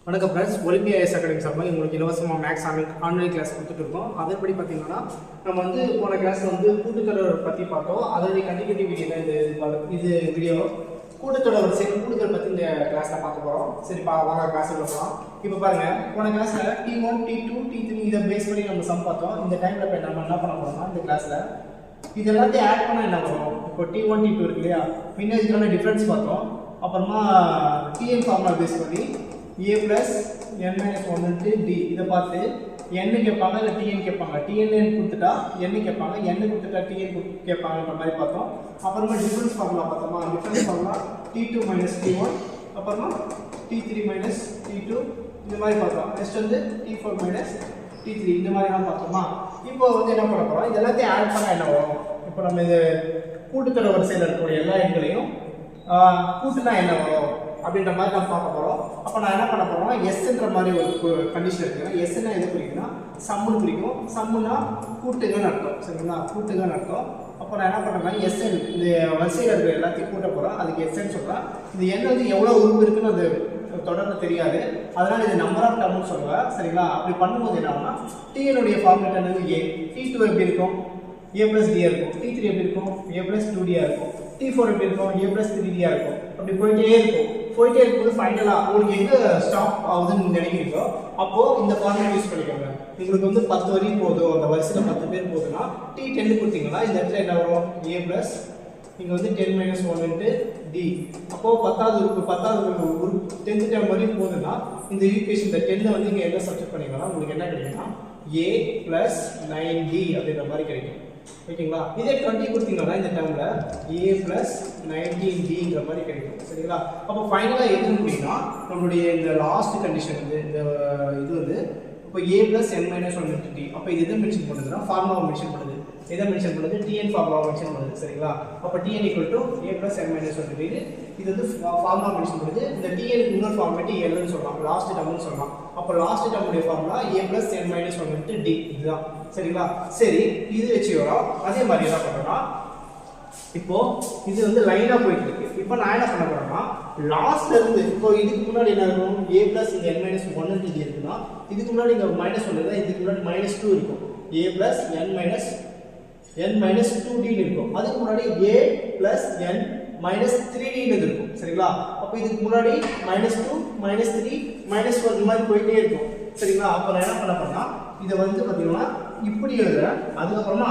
வணக்கம் friends, Olympia IS academy சார்பாக உங்களுக்கு இலவசமாக மேக்ஸ் ஆன்லைன் கிளாஸ் கொடுத்துட்டு இருக்கோம். அதன்படி பார்த்தீங்கன்னா நம்ம வந்து போன கிளாஸில் வந்து கூட்டுத்தொடர் பற்றி பார்த்தோம். அதோடைய கண்டினியூட்டி வீடியோ தான் இது வீடியோ. கூட்டுத்தொடர் வரிசையில் கூட்டுத்தொடர் பற்றி இந்த கிளாஸில் பார்க்க போகிறோம். சரி, வாங்க கிளாஸ் போகலாம். இப்போ பாருங்கள், போன கிளாஸில் T1, T2, T3 இதை பேஸ் பண்ணி நம்ம சம் பார்த்தோம். இந்த டைமில் இப்போ நம்ம என்ன பண்ண போகிறோம்னா, இந்த கிளாஸில் இது எல்லாத்தையும் ஆட் பண்ணால் என்ன வரும்? இப்போ T1, T2 இருக்கு இல்லையா, முன்ன இதுக்கான டிஃப்ரென்ஸ் பார்த்தோம். அப்புறமா Tn ஃபார்முலா பேஸ் பண்ணி a plus n minus 1 into d இதை பார்த்து n கேட்பாங்க இல்லை tn கேட்பாங்க. tn கொடுத்துட்டா n கேட்பாங்க, n கொடுத்துட்டா tn கேட்பாங்கன்ற மாதிரி பார்த்தோம். அப்புறமா டிஃபரன்ஸ் ஃபார்முலா பார்த்தோமா, difference formula t2 minus t1, அப்புறமா t3 minus t2 இந்த மாதிரி பார்த்தோம். நெக்ஸ்ட் வந்து t4 minus t3 இந்த மாதிரிலாம் பார்த்தோமா. இப்போ வந்து என்ன பண்ண போகிறோம், இது எல்லாத்தையும் ஆட் பண்ணால் என்ன வரும்? இப்போ நம்ம இது கூட்டுத்தொடர் வரிசையில் இருக்கக்கூடிய எல்லா எண்களையும் கூட்டுனா என்ன வரும் அப்படின்ற மாதிரி நான் பார்க்க போகிறோம். அப்போ நான் என்ன பண்ண போகிறோம்னா, எஸ்ன்ற மாதிரி ஒரு கண்டிஷன் இருக்குன்னா, எஸ்ன்னா எது குறிக்குன்னா சம்முன்னு குறிக்கும். சம்முன்னா கூட்டுங்கன்னு அர்த்தம். சரிங்களா, கூட்டுங்கன்னு அர்த்தம். அப்போ நான் என்ன பண்ணுறேன்னா, எஸ்என் இந்த வரிசையில் இருக்கிற எல்லாத்தையும் கூட்ட போகிறோம். அதுக்கு எஸ்என்னு சொல்கிறேன். இந்த எண் வந்து எவ்வளோ உறுப்பு இருக்குன்னு அது தொடர்ந்து தெரியாது, அதனால் இது நம்பர் ஆஃப் டர்ம்னு சொல்லுவேன். சரிங்களா, அப்படி பண்ணும்போது என்ன ஆகும்னா, டிஎனுடைய ஃபார்முலா என்னது ஏ. T2 எப்படி இருக்கும்? a plus d இருக்கும். T3 எப்படி இருக்கும்? a plus 2d இருக்கும். T4 எப்படி இருக்கும்? a plus 3d இருக்கும். அப்படி போயிட்டே இருக்கும். போயிட்டே இருக்கும்போது ஃபைனலாக உங்களுக்கு எங்கே ஸ்டாப் ஆகுதுன்னு நினைக்கிறீங்களோ அப்போ இந்த ஃபார்முலா யூஸ் பண்ணிக்கோங்க. உங்களுக்கு வந்து 10 வரி போதும், அந்த வரிசையில் 10 பேர் போதுன்னா T10 கொடுத்தீங்கன்னா இந்த இடத்துல என்ன வரும்? a plus இங்கே வந்து 10 minus 1 into d. அப்போது 10வது உறுப்பு 10th டேர்ம் வரையும் போதுன்னா இந்த ஈக்குவேஷன் இந்த 10 வந்து இங்கே என்ன சப்ஸ்டிட் பண்ணிக்கலாம், உங்களுக்கு என்ன கிடைக்குன்னா a plus 9d அப்படின்ற மாதிரி கிடைக்கும். ஓகேங்களா, இதே 20 கொடுத்தீங்கன்னா இந்த டேர்ம்ல a plus 19dங்கிற மாதிரி கிடைக்கும். சரிங்களா, அப்போ ஃபைனலாக எது முடியும்னா நம்மளுடைய இந்த லாஸ்ட் கண்டிஷன் வந்து இந்த இது வந்து இப்போ a plus n minus 1 into d. அப்போ இது எதை மென்ஷன் பண்ணுதுன்னா ஃபார்முலாவை மென்ஷன் பண்ணுது. எதை மென்ஷன் பண்ணுது? tn ஃபார்முலாவை மென்ஷன் பண்ணுது. சரிங்களா, அப்போ tn equal to a plus n minus 1 into d. இது வந்து ஃபார்முலா மென்ஷன் பண்ணுது. இந்த tn இன்னொரு ஃபார்மேட் lன்னு சொல்லலாம், லாஸ்ட் டேர்ம்னு சொல்லலாம். அப்போ லாஸ்ட் டேர்முடைய formula a plus n minus 1 into d இதுதான். சரிங்களா, சரி, இது வச்சு வரோம். அதே மாதிரி என்ன பண்ணுறோம்னா, இப்போ இது வந்து லைனாக போயிட்டு இருக்கு. இப்போ நான் என்ன பண்ண போறேன்னா, லாஸ்ட்ல இருந்து இப்போ இதுக்கு முன்னாடி என்ன இருக்கும்? a plus இங்க n minus 1 into d இருக்குன்னா இதுக்கு முன்னாடி இங்க minus 1 இருந்தா இதுக்கு முன்னாடி minus 2 இருக்கும். a plus n minus 2d இருக்கும். அதுக்கு முன்னாடி a plus n minus 3d இருக்கும். சரிங்களா, அப்போ இதுக்கு முன்னாடி -2 -3 -1 இந்த மாதிரி போயிட்டே இருக்கும். சரிங்களா, அப்போ நான் என்ன பண்ண போறேன்னா, இதை வந்து பார்த்தீங்கன்னா இப்படி எழுதுறேன். அதுக்கப்புறமா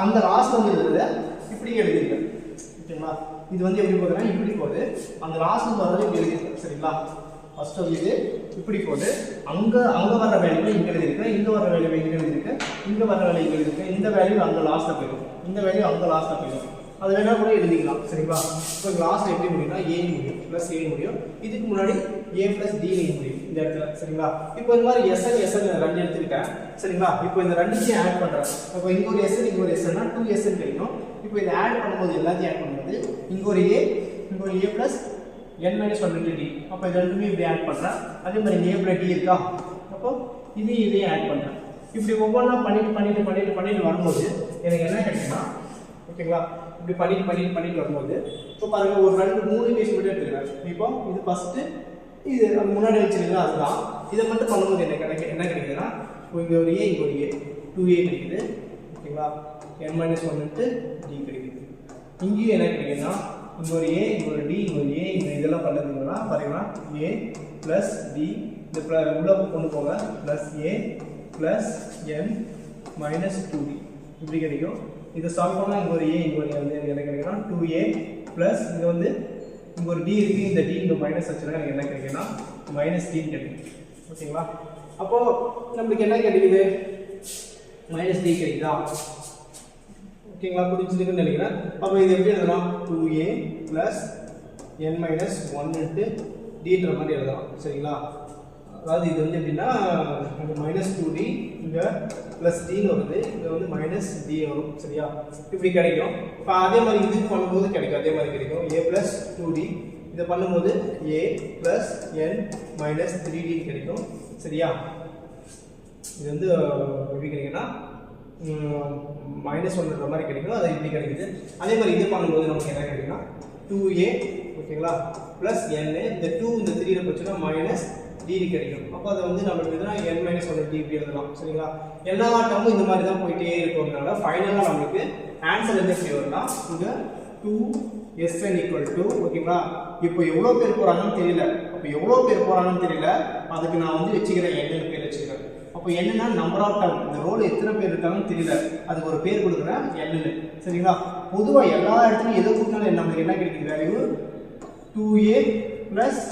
அந்த லாஸ்ட் வந்து எழுதுறேன், இப்படி எழுதிருக்கேன். ஓகேங்களா, இது வந்து எப்படி போகுதுன்னா இப்படி போகுது, அந்த லாஸ்ட் வரது இப்படி எழுதிருக்கேன். சரிங்களா, ஃபர்ஸ்ட் வந்து இது இப்படி போகுது, அங்கே வர வேல்யூ இங்கே எழுதிருக்கேன், இங்கே வர வேல்யூ இங்கே எழுதிருக்கேன், இங்கே வர வேல்யூ இங்கே எழுதிருக்கேன். இந்த வேல்யூ அங்கே லாஸ்ட்டில் போயிடும், இந்த வேல்யூ அங்கே லாஸ்ட்டில் போயிடும். அது வேணா கூட எழுதிக்கலாம். சரிங்களா, இப்போ லாஸ்ட் எப்படி முடியும்னா a முடியும் ப்ளஸ் a முடியும். இதுக்கு முன்னாடி a plus d முடியும் இந்த இடத்துல. சரிங்களா, இப்போ இந்த மாதிரி SN ரெண்டு எடுத்துக்கிட்டேன். சரிங்களா, இப்போ இந்த ரெண்டுத்தையும் ஆட் பண்ணுறேன். இப்போ இங்கே ஒரு SN இங்கே ஒரு SNனா 2SN கிடைக்கும். இப்போ இதை ஆட் பண்ணும்போது எல்லாத்தையும் ஆட் பண்ணும்போது இங்கே ஒரு a plus n minus 1 into d. அப்போ இது ரெண்டுமே இப்படி ஆட் பண்ணுறேன். அதே மாதிரி இங்கே a plus d இருக்கா, அப்போ இதையும் ஆட் பண்ணுறேன். இப்படி ஒவ்வொன்றா பண்ணிட்டு வரும்போது எனக்கு என்ன கிடைக்குன்னா, ஓகேங்களா, இப்படி பண்ணிட்டு வரும்போது இப்போ பாருங்க, ஒரு 2-3 கேஸ் மட்டும் எடுத்துக்கிறேன். இப்போ இது ஃபர்ஸ்ட், இது அது முன்னாடி வச்சிருக்கீங்களா அதுதான். இதை மட்டும் பண்ணும்போது என்ன கிடைக்குதுன்னா, இங்கே ஒரு a இங்கே ஒரு a 2a கிடைக்குது. ஓகேங்களா, n minus 1 into d கிடைக்குது. இங்கேயும் என்ன கிடைக்குதுன்னா, இங்கே ஒரு a இங்கே ஒரு d இங்கே ஒரு a இங்கே இதெல்லாம் பண்ணுறதுங்கன்னா பாருங்கன்னா a plus d இந்த உள்ள கொண்டு போங்க plus a plus n minus 2d இப்படி கிடைக்கும். இதை சால்வ் பண்ணால் இங்கே ஒரு a இங்கே ஒரு வந்து எனக்கு என்ன கிடைக்குன்னா 2a ப்ளஸ் இங்கே வந்து இங்கே ஒரு d இருக்குது, இந்த d இங்கே மைனஸ் வச்சுன்னா எனக்கு என்ன கிடைக்குன்னா மைனஸ் d கிடைக்கும். ஓகேங்களா, அப்போது நம்மளுக்கு என்ன கிடைக்குது? மைனஸ் d கிடைக்குதா? ஓகேங்களா, புரிஞ்சுருக்குன்னு நினைக்கிறேன். அப்போ இது எப்படி எழுதலாம்? 2a plus n minus 1 into dன்ற மாதிரி எழுதலாம். சரிங்களா, அதாவது இது வந்து எப்படின்னா மைனஸ் 2d இங்கே ப்ளஸ் டின்னு வருது, இங்கே வந்து மைனஸ் டி வரும். சரியா, இப்படி கிடைக்கும். இப்போ அதே மாதிரி இதுக்கு பண்ணும்போது கிடைக்கும், அதே மாதிரி கிடைக்கும். a ப்ளஸ் 2d இதை பண்ணும்போது a plus n minus 3d கிடைக்கும். சரியா, இது வந்து எப்படி கிடைக்குன்னா -1ன்ற மாதிரி கிடைக்கும், அது இப்படி கிடைக்குது. அதே மாதிரி இது பண்ணும்போது நமக்கு என்ன கிடைக்குன்னா 2a ஓகேங்களா ப்ளஸ் n, இந்த 2 இந்த 3 போச்சுன்னா டிகிரி கிடைக்கும். அப்போ அதை வந்து நம்மளுக்கு எதுனா n மைனஸ் 1 டிகிரி எழுதலாம். சரிங்களா? எல்லா டேர்மும் இந்த மாதிரி தான் போயிட்டே இருக்கிறதுனால ஃபைனலாக நம்மளுக்கு ஆன்சர் எந்த எப்படி வரும்னா இங்கே 2Sn ஈக்குவல் டு ஓகேங்களா. இப்போ எவ்வளோ பேர் போகிறாங்கன்னு தெரியல. அப்போ எவ்வளோ பேர் போகிறாங்கன்னு தெரியல, அதுக்கு நான் வந்து வச்சுக்கிறேன் n பேர் வச்சுக்கிறேன். அப்போ என்னன்னா நம்பர் ஆஃப் டேர்ம், இந்த ரோல் எத்தனை பேர் இருக்காங்கன்னு தெரியல, அதுக்கு ஒரு பேர் கொடுக்குறேன் n. சரிங்களா? பொதுவாக எல்லா இடத்துலையும் எதை கூட்டினாலும் நம்மளுக்கு என்ன கிடைக்குது value 2a plus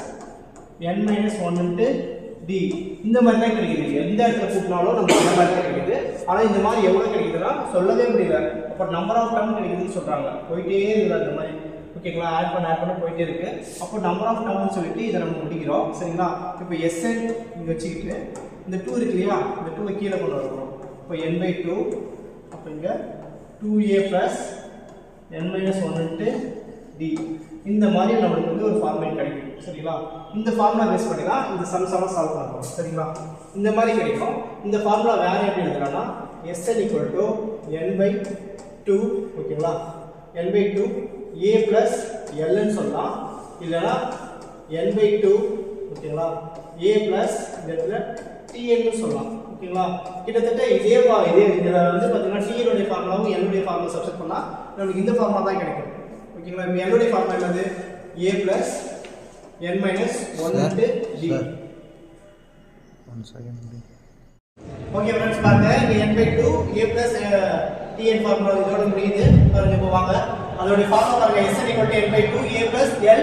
n minus 1 d. இந்த மாதிரி தான் கிடைக்குது. எந்த இடத்துல கூட்டினாலும் நமக்கு இந்த மாதிரி தான் கிடைக்குது. ஆனால் இந்த மாதிரி எவ்வளோ கிடைக்குதுன்னா சொல்லவே முடியல. அப்போ நம்பர் ஆஃப் டேர்ம் கிடைக்குதுன்னு சொல்கிறாங்க. போயிட்டே இருக்குது அந்த மாதிரி. ஓகேங்களா? ஆட் பண்ண போயிட்டே இருக்கு. அப்போ நம்பர் ஆஃப் டேர்ம்னு சொல்லிட்டு இதை நம்ம முடிக்கிறோம். சரிங்களா? இப்போ Sn இங்கே வச்சுக்கிட்டு இந்த 2 இருக்கு இல்லையா, இந்த 2 கீழே கொண்டு வரணும். இப்போ n/2, அப்போ இங்கே 2a plus n minus 1 d. இந்த மாதிரி நம்மளுக்கு வந்து ஒரு ஃபார்மேட் கிடைக்கும். சரிங்களா? இந்த ஃபார்முலா பேஸ் பண்ணி தான் இந்த சம்ஸ் எல்லாம் சால்வ் பண்ணுறோம். சரிங்களா? இந்த மாதிரி கிடைக்கும். இந்த ஃபார்முலா வேற எப்படி எழுதுறாங்கன்னா Sn ஈக்குவல் டு n/2 ஓகேங்களா, n/2 a ப்ளஸ் lன்னு சொல்லலாம். இல்லைனா n/2 ஓகேங்களா a ப்ளஸ் இந்த இடத்துல tn சொல்லலாம். ஓகேங்களா? கிட்டத்தட்ட இதே இதில் வந்து பார்த்தீங்கன்னா tn உடைய ஃபார்முலாவும் n உடைய ஃபார்முலா சப்ஸ்டிட் பண்ணால் நமக்கு இந்த ஃபார்முலா தான் கிடைக்கும். ஓகேங்களா? இப்போ n உடைய ஃபார்முலா என்னது a plus n minus 1 d. Okay friends, பாருங்க இங்க n/2 a plus tn formula இதோட முடியுது. பாருங்க இப்போ வாங்க அதோட ஃபார்முலா பாருங்க. Sn = n/2 a plus l.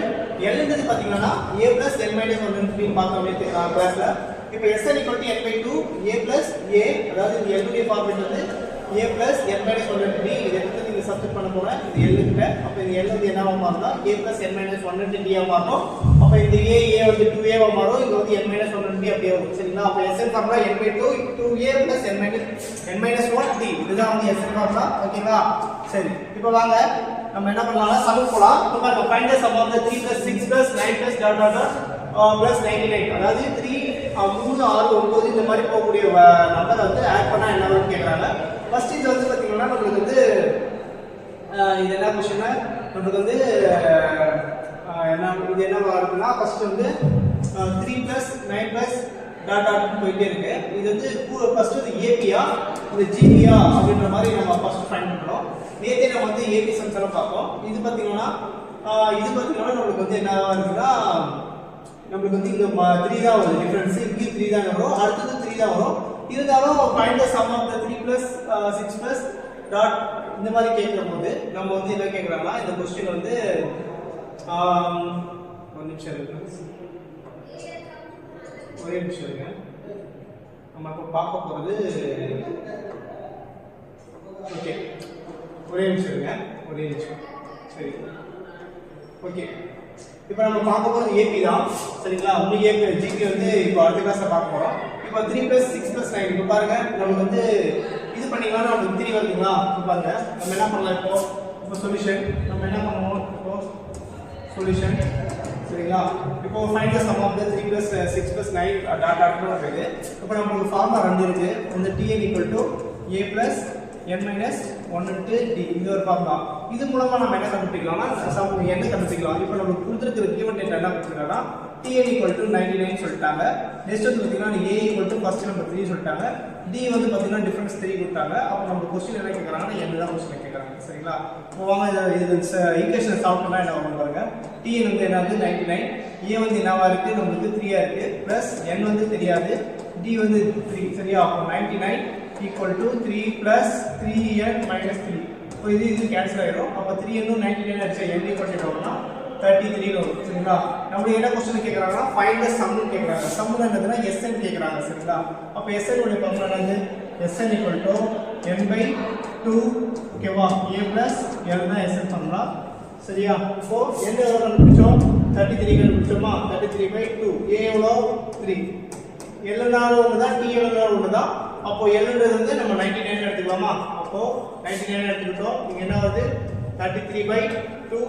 l ன்றது பாத்தீங்கன்னா a ப்ளஸ் n மைனஸ் 1 ன்னு பார்த்தோமே கிளாஸ்ல. இப்போ Sn = n/2 a plus a, அதாவது இந்த l உடைய ஃபார்முலா வந்து a plus n minus 1 d. இதை எடுத்து நீங்க சப்ஸ்டிட் பண்ண போறேன் இது l கிட்ட. அப்ப இந்த l வந்து என்னவா மாறும்னா a plus n minus 1 d ஆ மாறும். அப்ப இந்த a வந்து 2a ஆ மாறும். இங்க வந்து n மைனஸ் 1 d அப்படியே வரும். சரிங்களா? அப்ப Sn formula n/2 2a plus n minus 1 d. இதுதான் வந்து Sn ஃபார்முலா. ஓகேங்களா? சரி, இப்போ வாங்க நம்ம என்ன பண்ணலாம்னா சம் போலாம். இப்போ பாருங்க find the sum of the 3 + 6 + 9 + dot dot + 99. அதாவது 3 6 9 இந்த மாதிரி போகக்கூடிய நம்பரை வந்து ஆட் பண்ணா என்ன வரும்னு கேக்குறாங்க. ஃபர்ஸ்ட் இது வந்து பாத்தீங்கன்னா நமக்கு வந்து இது என்ன क्वेश्चन நமக்கு வந்து இது என்ன வருதுன்னா ஃபர்ஸ்ட் வந்து 3 + 9 + டாட் டாட் போயிட்டே இருக்கு. இது வந்து ஃபர்ஸ்ட் வந்து ஏபியா இந்த ஜிபியா அப்படின்ற மாதிரி நம்ம ஃபர்ஸ்ட் ஃபைண்ட் பண்றோம். நேத்தே நம்ம வந்து ஏபி சம்ஸ் எல்லாம் பார்த்தோம். இது பாத்தீங்கன்னா நமக்கு வந்து என்ன வருதுன்னா நமக்கு வந்து இங்க 3 தான் வருது டிஃபரன்ஸ். இங்க 3 தான் வரும், அடுத்து 3 தான் வரும். இருந்தாலும் find the sum of the 3 + 6 + dot இந்த மாதிரி கேக்கும்போது நம்ம வந்து என்ன கேக்குறாங்கன்னா இந்த क्वेश्चन வந்து ஒரு நிமிஷம் இருங்க. ஒரே நிமிஷம் இருங்க. நம்ம இப்ப பார்க்க போறது ஓகே, ஒரே நிமிஷம் இருங்க, ஒரே நிமிஷம். சரி, ஓகே. இப்போ நம்ம பார்க்க போறது ஏபி தான். சரிங்களா? உங்களுக்கு ஏபி ஜிபி வந்து இப்போ அடுத்த கிளாஸ்ல பார்க்க போறோம். இப்போ 3 + 6 + 9 இப்போ பாருங்க நமக்கு வந்து இது பண்ணிக்கலாம். நமக்கு 3 வருதுங்களா? இப்போ பாருங்க நம்ம என்ன பண்ணலாம். இப்போ சொல்யூஷன் நம்ம என்ன பண்ணுவோம். இப்போ சொல்யூஷன் சரிங்களா? இப்போ find the sum of the 3 + 6 + 9 dot dot இருக்கு. இப்போ நமக்கு ஃபார்முலா ரெண்டு இருக்கு. வந்து tn = a + n minus 1 d. இது ஒரு ஃபார்முலா. இது மூலமா நம்ம என்ன கண்டுபிடிக்கலாம்னா சம் என்ன கண்டுபிடிக்கலாம். இப்போ நமக்கு கொடுத்திருக்கிற गिवन டேட்டா என்ன கொடுத்திருக்காங்கன்னா tn = 99 சொல்லிட்டாங்க. நெக்ஸ்ட் வந்து பாத்தீங்கன்னா a ஃபர்ஸ்ட் நம்பர் 3 சொல்லிட்டாங்க. d வந்து பாத்தீங்கன்னா டிஃபரன்ஸ் 3 கொடுத்தாங்க. அப்ப நம்ம क्वेश्चन என்ன கேக்குறாங்கன்னா n தான் क्वेश्चन கேக்குறாங்க. சரிங்களா? இப்போ வாங்க இது ஈக்குவேஷன் சால்வ் பண்ணா என்ன வரும் பாருங்க. tn வந்து என்ன வந்து 99, a வந்து என்னவா இருக்கு நமக்கு 3 ஆ இருக்கு, பிளஸ் n வந்து தெரியாது, d வந்து 3. சரியா? அப்போ 99 = 3 + 3n - 3. இப்போ இது கேன்சல் ஆயிடும். அப்ப 3n 99 அடிச்சா n = 33 வரும். சரிங்களா? நம்ம என்ன क्वेश्चन கேக்குறாங்கன்னா ஃபைண்ட் தி சம் கேக்குறாங்க. சம் என்னதுன்னா Sn கேக்குறாங்க. சரிங்களா? அப்ப Sn உடைய ஃபார்முலா என்னது? Sn = n/2 ஓகேவா? a + l தான் Sn ஃபார்முலா. சரியா? இப்போ n எவ்வளவு கண்டுபிடிச்சோம்? 33 கண்டுபிடிச்சோமா? 33/2. a எவ்வளவு? 3. l னாலும் ஒண்ணுதான், t னாலும் ஒண்ணுதான். அப்போ l ன்றது வந்து நம்ம 99 எடுத்துக்கலாமா? அப்போ 99 எடுத்துக்கிட்டோம். இங்க என்ன வருது? 33/2.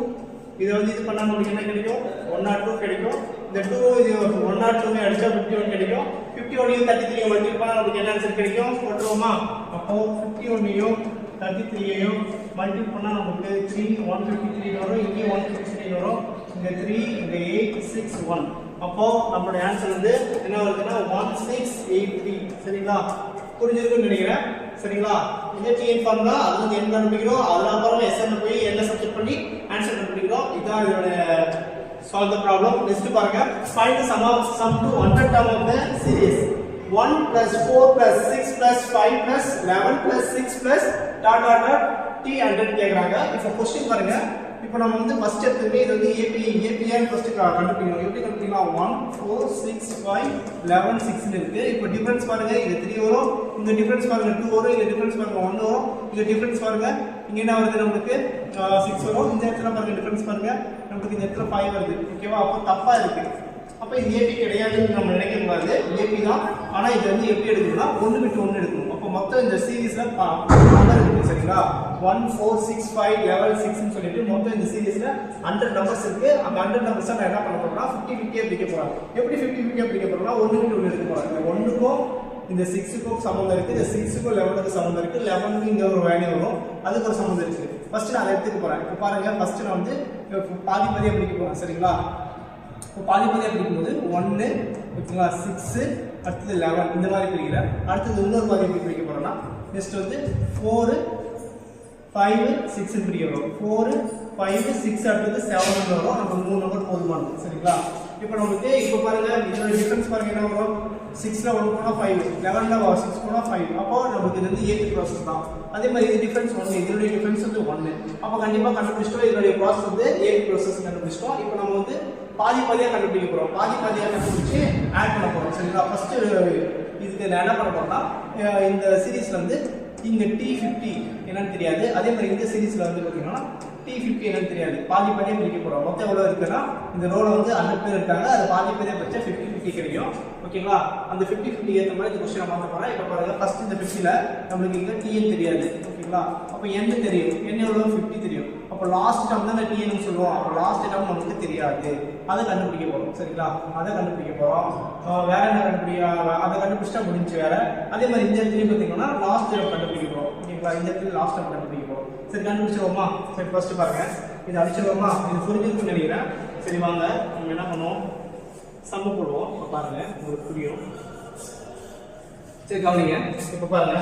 இது வந்து இது பண்ணா நமக்கு என்ன கிடைக்கும்? 102 கிடைக்கும். இந்த 2 இது 102 அடிச்சா 51 கிடைக்கும். 51 யும் 33 யும் மல்டிப்ளை பண்ணா நமக்கு என்ன ஆன்சர் கிடைக்கும்? போட்டுருவோமா? அப்போ 51 யும் 33 யும் மல்டிப்ளை பண்ணா நமக்கு 153 வரும். இங்க 153 வரும். இங்க 3 இங்க 8 6 1. அப்போ நம்மளோட ஆன்சர் வந்து என்ன வருதுன்னா 1683. சரிங்களா? புரிஞ்சிருக்குன்னு நினைக்கிறேன். சரிங்களா? இந்த டிஎன் ஃபார்முலா அது வந்து என்ன கண்டுபிடிக்கிறோம், அதுல அப்புறம் எஸ்என் போய் என்ன சப்ஸ்டிட் பண்ணி ஆன்சர் கண்டுபிடிக்கிறோம். இதான் இதோட solve the problem. Next பாருங்க, find the sum to 100 term of the series 1 plus 4 plus 6 plus 5 plus 11 plus 6 plus dot dot dot t 100 கேக்குறாங்க. இப்போ क्वेश्चन பாருங்க. இப்போ நம்ம வந்து ஃபர்ஸ்ட் எடுத்துமே இது வந்து ஏபிஆர் ஃபர்ஸ்ட் கண்டுபிடிக்கணும். எப்படி கண்டுபிடிக்கலாம்? 1 4 6 5 11 6 இருக்கு. இப்போ டிஃபரன்ஸ் பாருங்க, இது 3 வரும், இந்த டிஃபரன்ஸ் பாருங்க 2 வரும், இந்த டிஃபரன்ஸ் பாருங்க 1 வரும், இந்த டிஃபரன்ஸ் பாருங்க இங்க என்ன வருது நமக்கு 6 வரும், இந்த இடத்துல பாருங்க டிஃபரன்ஸ் பாருங்க நமக்கு இந்த இடத்துல 5 வருது. ஓகேவா? அப்போ தப்பா இருக்கு. அப்ப இது ஏபி கிடையாதுன்னு நம்ம நினைக்க கூடாது, ஏபி தான். ஆனா இது வந்து எப்படி எடுக்கணும்னா 1 விட்டு 1 எடுக்கணும். அப்போ மொத்தம் இந்த சீரிஸ்ல நம்பர் இருக்கு. சரிங்களா? 1 4 6 5 11 6 ன்னு சொல்லிட்டு மொத்தம் இந்த சீரிஸ்ல 100 நம்பர்ஸ் இருக்கு. அந்த 100 நம்பர்ஸ் நான் என்ன பண்ண போறேன்னா 50 50 பிரிக்க போறேன். எப்படி 50 50 பிரிக்க போறேன்னா 1 விட்டு 1 எடுக்க போறேன். இந்த 1க்கும் இந்த 6க்கும் சம்பந்தம் இருக்கு, இந்த 6க்கும் 11க்கும் சம்பந்தம் இருக்கு, 11க்கு இங்க ஒரு வேல்யூ வரும், அதுக்கு ஒரு சம்பந்தம் இருக்கு. ஃபர்ஸ்ட் நான் அதை எடுத்துக்க போறேன். இப்போ பாருங்க, ஃபர்ஸ்ட் நான் வந்து பாதி பாதியா பிரிக்க போறேன். சரிங்களா? இப்போ பாதி பாதியா பிரிக்கும்போது 1 ஓகேங்களா 6 அடுத்தது 11 இந்த மாதிரி பிரிக்கிறேன். அடுத்தது இன்னொரு பாதி எப்படி பிரிக்க போறேன்னா நெக்ஸ்ட் வந்து 4 5 6 பிரிக்கிறோம். 4 5 6 அடுத்தது 7 வரும். நமக்கு 3 நம்பர் போதுமானது. சரிங்களா? இப்போ நமக்கு இப்போ பாருங்க இதோட டிஃபரன்ஸ் பாருங்க என்ன வரும், 6ல 1 போனா 5, 11ல 6 போனா 5. அப்போ நமக்கு இது வந்து ஏபி ப்ராசஸ் தான். அதே மாதிரி இது டிஃபரன்ஸ் 1, இதோட டிஃபரன்ஸ் வந்து 1. அப்போ கண்டிப்பா கண்டுபிடிச்சிட்டோம், இதோட ப்ராசஸ் வந்து ஏபி ப்ராசஸ் கண்டுபிடிச்சிட்டோம். இப்போ நம்ம வந்து பாதி பாதியா கண்டுபிடிக்க போறோம். பாதி பாதியா கண்டுபிடிச்சு ஆட் பண்ண போறோம். சரிங்களா? ஃபர்ஸ்ட் இதுக்கு நான் என்ன பண்ண போறேன்னா இந்த சீரிஸ்ல வந்து இங்க T50 என்னன்னு தெரியாது, அதே மாதிரி இந்த சீரிஸ்ல வந்து பாத்தீங்கன்னா T50 என்னன்னு தெரியாது. பாதி பாதியா பிரிக்க போறோம். மொத்தம் எவ்வளவு இருக்குன்னா இந்த ரோல வந்து 100 பேர் இருக்காங்க, அது பாதி பாதியா பிரிச்சா 50 50 கிடைக்கும். ஓகேங்களா? அந்த 50 50 ஏத்த மாதிரி இந்த क्वेश्चन மாத்த போறேன். இப்போ பாருங்க, ஃபர்ஸ்ட் இந்த 50ல நமக்கு இங்க TN தெரியாது. ஓகேங்களா? அப்ப n தெரியும், n எவ்வளவு 50 தெரியும். அப்ப லாஸ்ட் டேர்ம் தான் TN னு சொல்லுவோம். அப்ப லாஸ்ட் டேர்ம் நமக்கு தெரியாது, அதை கண்டுபிடிக்க போறோம். சரிங்களா? அதை கண்டுபிடிக்க போறோம். வேற என்ன அதை கண்டுபிடிச்சா முடிஞ்சு வேற. அதே மாதிரி இந்த இடத்துல பாத்தீங்கன்னா லாஸ்ட் டேர்ம் கண்டுபிடிக்க போறோம். ஓகேங்களா? இந்த இடத்துல லாஸ்ட் டேர்ம் கண்டுபிடிக்க போறோம். சரி, கண்டுபிடிச்சிருவோமா? சரி, ஃபர்ஸ்ட் பாருங்க, இது அடிச்சிருவோமா? இது புரிஞ்சிருக்குன்னு நினைக்கிறேன். சரி வாங்க நம்ம என்ன பண்ணுவோம், சம்ம போடுவோம். இப்போ பாருங்க உங்களுக்கு புரியும். சரி கவனிங்க. இப்போ பாருங்க,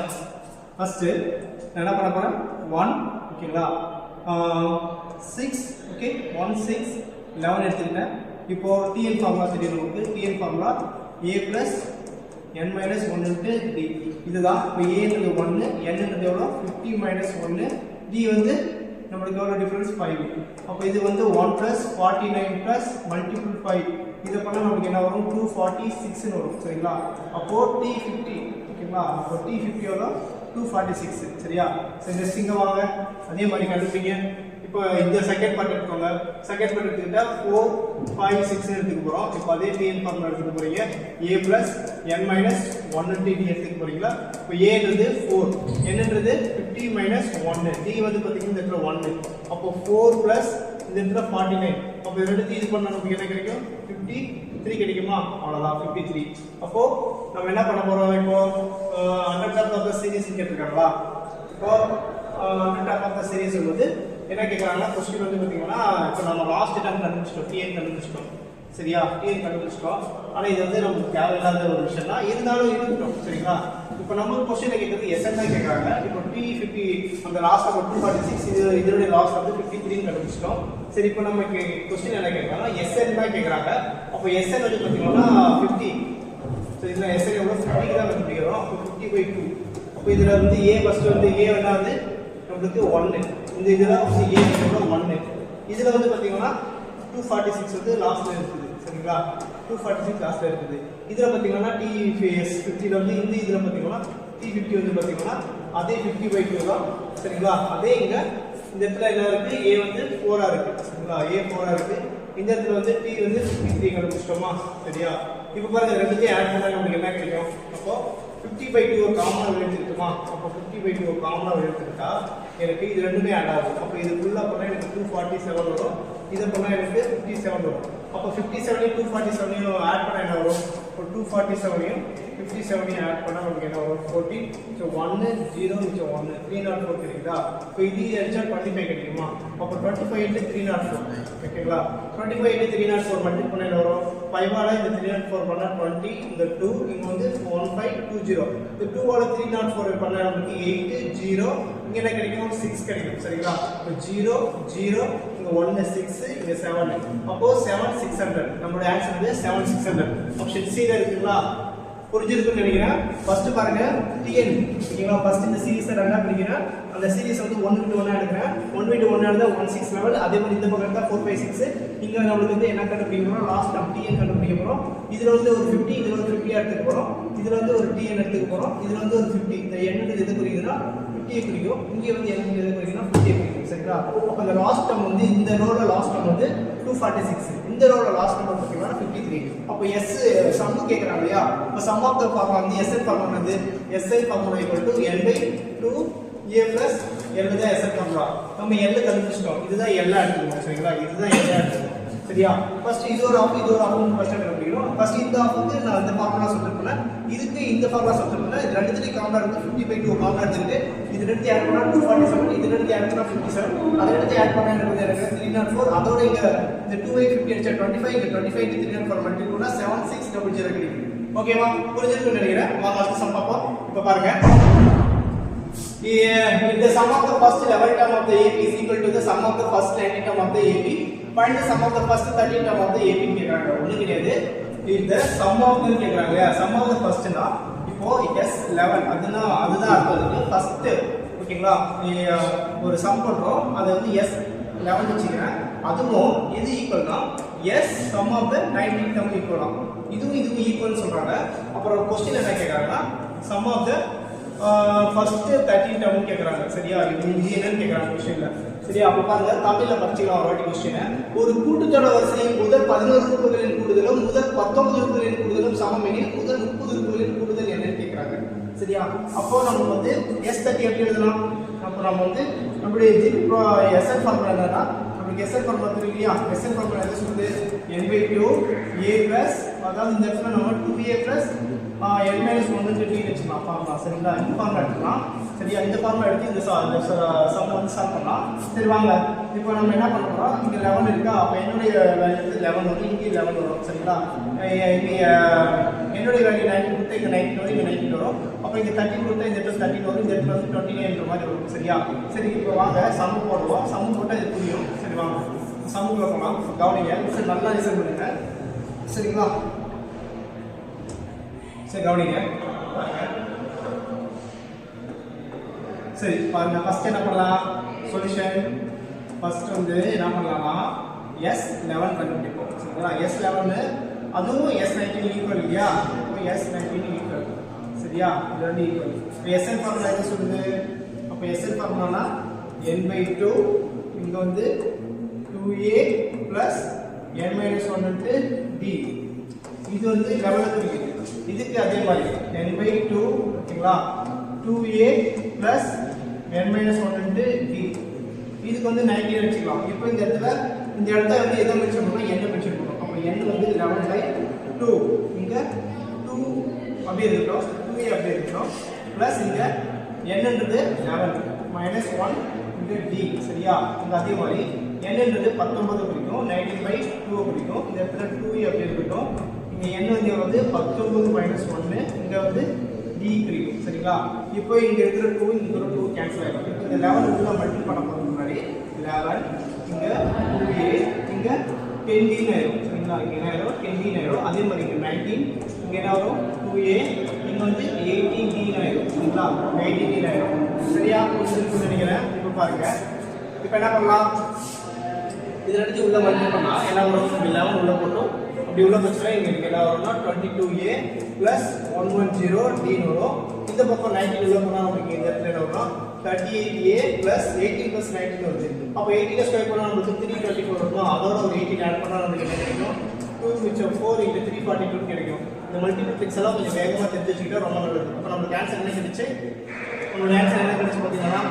ஃபர்ஸ்ட் நான் என்ன பண்ண போறேன் 1 ஓகேங்களா 6 ஓகே 1 6 11 எடுத்துக்கிட்டேன். இப்போ TN ஃபார்முலா தெரியும் உங்களுக்கு. TN formula a plus n minus 1 into d. இதுதான். இப்போ a ன்றது 1, n ன்றது எவ்வளோ 50 minus 1, d வந்து நமக்கு எவ்வளவு டிஃபரன்ஸ் 5. அப்ப இது வந்து 1 plus 49 plus multiple 5. இத பண்ணா நமக்கு என்ன வரும் 246 ன்னு வரும். சரிங்களா? அப்போ T50 ஓகேங்களா? அப்போ T50 எவ்வளவு 246. சரியா? சரி, நெக்ஸ்ட் இங்க வாங்க, அதே மாதிரி கண்டுபிடிங்க. இப்போ இந்த செகண்ட் பார்ட் எடுத்துக்கோங்க. செகண்ட் பார்ட் எடுத்துக்கிட்டா 4 5 6 எடுத்துக்க போறோம். இப்போ அதே TN ஃபார்முலா எடுத்துக்க போறீங்க. a plus n minus 1 into d எடுத்துக்க போறீங்களா? இப்போ a ன்றது 4, n ன்றது 50 minus 1, d வந்து பாத்தீங்கன்னா இந்த இடத்துல 1. அப்போ 4 plus இந்த இடத்துல 49. அப்போ இது ரெண்டுத்தையும் இது பண்ணா நமக்கு என்ன கிடைக்கும் 53 கிடைக்குமா? அவ்வளவுதான் 53. அப்போ நம்ம என்ன பண்ண போறோம், இப்போ 100 terms of the series கேட்டிருக்காங்களா? இப்போ 100 terms of the series வந்து என்ன கேக்குறாங்கன்னா क्वेश्चन வந்து பாத்தீங்கன்னா இப்போ நம்ம லாஸ்ட் டைம் கண்டுபிடிச்சிட்டோம், TN கண்டுபிடிச்சிட்டோம். சரியா? TN கண்டுபிடிச்சிட்டோம். ஆனா இது வந்து நமக்கு தேவையில்லாத ஒரு விஷயம் தான், இருந்தாலும் இருக்கட்டும். சரிங்களா? இப்போ நம்ம क्वेश्चन கேக்குறது SN தான் கேக்குறாங்க. இப்போ T50 அந்த லாஸ்ட் நம்பர் 246, இதோட லாஸ்ட் வந்து 53 ன்னு கண்டுபிடிச்சிட்டோம். சரி, இப்போ நமக்கு क्वेश्चन என்ன கேக்குறாங்க SN தான் கேக்குறாங்க. அப்போ SN வந்து பாத்தீங்கன்னா 50. சோ இதுல SN எவ்வளவு 50 தான் கண்டுபிடிக்கிறோம். அப்போ 50/2. அப்போ இதுல வந்து a ஃபர்ஸ்ட் வந்து a வந்து நமக்கு 1, இந்த இதுல வந்து a எவ்வளவு 1. இதுல வந்து பாத்தீங்கன்னா 246 வந்து லாஸ்ட்ல இருக்குது. சரிங்களா? 246 லாஸ்ட்ல இருக்குது. இதுல பாத்தீங்கன்னா T50 வந்து இந்த இதுல பாத்தீங்கன்னா T50 வந்து பாத்தீங்கன்னா அதே 50/2 தான். சரிங்களா? அதே இங்க இந்த இடத்துல என்ன இருக்கு, a வந்து 4 ஆ இருக்கு. சரிங்களா? a 4 ஆ இருக்கு. இந்த இடத்துல வந்து t வந்து 53 கண்டுபிடிச்சிட்டோமா? சரியா? இப்போ பாருங்க, ரெண்டுத்தையும் ஆட் பண்ணா நமக்கு என்ன கிடைக்கும். அப்போ 50/2 ஒரு காமனா எடுத்துக்கிட்டோமா? அப்போ 50/2 ஒரு காமனா எடுத்துக்கிட்டா எனக்கு இது ரெண்டுமே ஆட் ஆகும். அப்போ இது ஃபுல்லா பண்ணா எனக்கு 247 வரும். இத பண்ணா எனக்கு 57 வரும். அப்போ 57 247 ஆட் பண்ணா என்ன வரும்? இப்போ 247 57 ஆட் பண்ணா நமக்கு என்ன வரும் 14 ஸோ 1 0 மிச்சம் 1 304 கிடைக்குதா இப்போ இது அடிச்சா 25 கிடைக்குமா அப்போ 25 into 304 ஓகேங்களா 25 into 304 மல்டிப்ளை பண்ணா என்ன வரும் 5 ஆல இந்த 304 பண்ணா 20 இந்த 2 இங்க வந்து 1520 இந்த 2 ஆல 304 பண்ணா நமக்கு 8 0 இங்க என்ன கிடைக்கும் 6 கிடைக்கும் சரிங்களா இப்போ 0 0 இங்க 1 6 இங்க 7 அப்போ 7600 நம்மளோட ஆன்சர் வந்து 7600 ஆப்ஷன் சி ல இருக்குங்களா புரிஞ்சிருக்குன்னு நினைக்கிறேன் ஃபர்ஸ்ட் பாருங்க டிஎன் ஓகேங்களா ஃபர்ஸ்ட் இந்த சீரிஸை ரன்னா பண்ணிக்கிறேன் அந்த சீரிஸ் வந்து 1 விட்டு 1 எடுக்கிறேன் 1 விட்டு 1 எடுத்தா 16 லெவல் அதே மாதிரி இந்த பக்கம் எடுத்தா 4 5 6 இங்க நமக்கு வந்து என்ன கண்டுபிடிக்கணும் லாஸ்ட் டம் டிஎன் கண்டுபிடிக்க போறோம் இதுல வந்து ஒரு 50 இதுல ஒரு 50 எடுத்துக்க போறோம் இதுல வந்து ஒரு டிஎன் எடுத்துக்க போறோம் இதுல வந்து ஒரு 50 இந்த எண்ணுக்கு எது குறிக்குதுன்னா 50 குறிக்கும் இங்க வந்து எண்ணுக்கு எது குறிக்குதுன்னா 50 குறிக்கும் சரிங்களா அப்ப அந்த லாஸ்ட் டம் வந்து இந்த ரோல லாஸ்ட் டம் வந்து 246 இந்த ரோல லாஸ்ட் நம்பர் பாத்தீங்கன்னா 53 அப்ப எஸ் சம் கேக்குறாங்க இல்லையா அப்ப சம் ஆஃப் தி ஃபார்முலா வந்து எஸ்ஐ ஃபார்முலா வந்து SI formula n/2 a plus l தான் எஸ்ஐ ஃபார்முலா நம்ம l கண்டுபிடிச்சிட்டோம் இதுதான் l எடுத்துக்கணும் சரிங்களா இதுதான் l எடுத்துக்கணும் சரியா ஃபர்ஸ்ட் இது ஒரு ஆஃப் ஃபர்ஸ்ட் கண்டுபிடிக்கணும் ஃபர்ஸ்ட் இந்த ஆஃப் வந்து நான் இந்த ஃபார்முலா சொல்லிருக்கேன் இதுக்கு இந்த ஃபார்முலா சொல்லிருக்கேன் இது ரெண்டுத்துக்கு காமனா இருக்கு 50/2 காமனா இருக்கு இது ரெண்டு ஆட் பண்ணா 247 இது ரெண்டு ஆட் பண்ணா 57 அத ரெண்டு ஆட் பண்ணா எனக்கு 304 அதோட இங்க இந்த 250 அடிச்சா 25 இந்த 25 into 304 மல்டிப்ளை பண்ணா 7600 கிடைக்கும் ஓகேவா புரிஞ்சிருக்குன்னு நினைக்கிறேன் வாங்க அடுத்த சம் பாப்போம் இப்போ பாருங்க if the sum of the first 11 term of the AP is equal to the sum of the first 90 term of the AP find the sum of the first 13 term of the AP கேக்குறாங்க ஒண்ணு கிடையாது if the sum of the கேக்குறாங்க sum of the first னா இப்போ s11 அதுதான் அர்த்தம் first ஓகேங்களா ஒரு சம் பண்றோம் அது வந்து s11 வெச்சிக்கிறேன் அதுவும் எது ஈக்குவல்னா s sum of the 19 term ஈக்குவலா இதுவும் ஈக்குவல் சொல்றாங்க அப்புறம் क्वेश्चन என்ன கேக்குறாங்கன்னா sum of the first 13 term கேக்குறாங்க சரியா இது என்னன்னு கேக்குறாங்க क्वेश्चनல சரியா அப்ப பாருங்க தமிழ்ல படிச்சுக்கலாம் ஒரு வாட்டி क्वेश्चन ஒரு கூட்டுத்தொடர் வரிசையில் முதல் 11 உறுப்புகளின் கூடுதலும் முதல் 19 உறுப்புகளின் கூடுதலும் சமம் எனில் முதல் 30 உறுப்புகளின் கூடுதல் என்னன்னு கேக்குறாங்க சரியா அப்போ நம்ம வந்து s30 எப்படி எழுதலாம் அப்ப நம்ம வந்து நம்மளுடைய SL ஃபார்முலா என்னன்னா நமக்கு SL ஃபார்முலா தெரியலையா SL ஃபார்முலா என்ன சொல்லுது n/2 a அதாவது இந்த இடத்துல நம்ம 2a n-1 ன்னு வெச்சுக்கலாம் ஃபார்முலா சரிங்களா இந்த ஃபார்முலா எடுத்துக்கலாம் சரியா இந்த ஃபார்முலா எடுத்து இந்த சம் வந்து சால்வ் பண்ணலாம் சரி வாங்க இப்போ நம்ம என்ன பண்றோம் இங்க 11 இருக்கா அப்ப என்னுடைய வேல்யூ வந்து 11 வரும் இங்க 11 வரும் சரிங்களா இங்க என்னுடைய வேல்யூ 19 கொடுத்தா இங்க 19 வரும் இங்க 19 வரும் அப்ப இங்க 13 கொடுத்தா இந்த இடத்துல 13 வரும் இந்த இடத்துல வந்து 29 மாதிரி வரும் சரியா சரி இப்போ வாங்க சம் போடுவோம் சம் போட்டா இது புரியும் சரி வாங்க சம்முக்குள்ள போலாம் கவனிங்க சரி நல்லா லிசன் பண்ணுங்க சரிங்களா சரி கவனிங்க சரி பாருங்க ஃபர்ஸ்ட் என்ன பண்ணலாம் சொல்யூஷன் ஃபர்ஸ்ட் வந்து என்ன பண்ணலாம்னா s11 கண்டுபிடிப்போம் சரிங்களா s11 அதுவும் s19 ஈக்குவல் இல்லையா அப்போ s19 ஈக்குவல் சரியா இது ரெண்டு ஈக்குவல் இப்போ sn ஃபார்முலா என்ன சொல்லுது அப்போ sn ஃபார்முலானா n/2 இங்க வந்து 2a n-1 d இது வந்து 11 குறிக்குது இதுக்கு அதே மாதிரி n/2 ஓகேங்களா 2a n-1 d இதுக்கு வந்து 19 வெச்சுக்கலாம் இப்போ இந்த இடத்துல வந்து எதை மென்ஷன் பண்ணனும் n மென்ஷன் பண்ணனும் அப்ப n வந்து 11/2 இங்க 2 அப்படியே இருக்கட்டும் 2a அப்படியே இருக்கட்டும் பிளஸ் இங்க n ன்றது 11 -1 இங்க d சரியா இங்க அதே மாதிரி n ன்றது 19 குறிக்கும் 19/2 குறிக்கும் இந்த இடத்துல 2a அப்படியே இருக்கட்டும் இங்க n வந்து 19 - 1 இங்க வந்து d குறிக்கும் சரிங்களா இப்போ இங்க இருக்கிற 2 இங்க இருக்கிற 2 கேன்சல் ஆயிடும் இப்போ இந்த 11 உள்ள மல்டிப்ளை பண்ண போறது முன்னாடி 11 இங்க 2a இங்க 10d ஆயிடும் சரிங்களா இங்க என்ன ஆயிடும் 10d ஆயிடும் அதே மாதிரி இங்க 19 இங்க என்ன வரும் 2a இங்க வந்து 18d ஆயிடும் சரிங்களா 18d ஆயிடும் சரியா புரிஞ்சுதுன்னு நினைக்கிறேன் இப்போ பாருங்க இப்போ என்ன பண்ணலாம் இத எடுத்து உள்ள மல்டிப்ளை பண்ணா என்ன வரும் 11 உள்ள போட்டோம் அப்படி உள்ள வச்சா இங்க என்ன வரும்னா 22a 110d வரும் இந்த பக்கம் 19 உள்ள போனா நமக்கு இந்த இடத்துல என்ன வரும் 38a 18 19 வருது அப்ப 18 ஸ்கொயர் பண்ணா நமக்கு 324 வரும் அதோட ஒரு 18 ஆட் பண்ணா நமக்கு என்ன கிடைக்கும் 2 மிச்சம் 4 × 342 கிடைக்கும் இந்த மல்டிப்ளிகேஷன் எல்லாம் கொஞ்சம் வேகமா தெரிஞ்சு வச்சுக்கிட்டா ரொம்ப நல்லது அப்ப நமக்கு ஆன்சர் என்ன கிடைச்சு உங்களோட ஆன்சர் என்ன கிடைச்சு பாத்தீங்கன்னா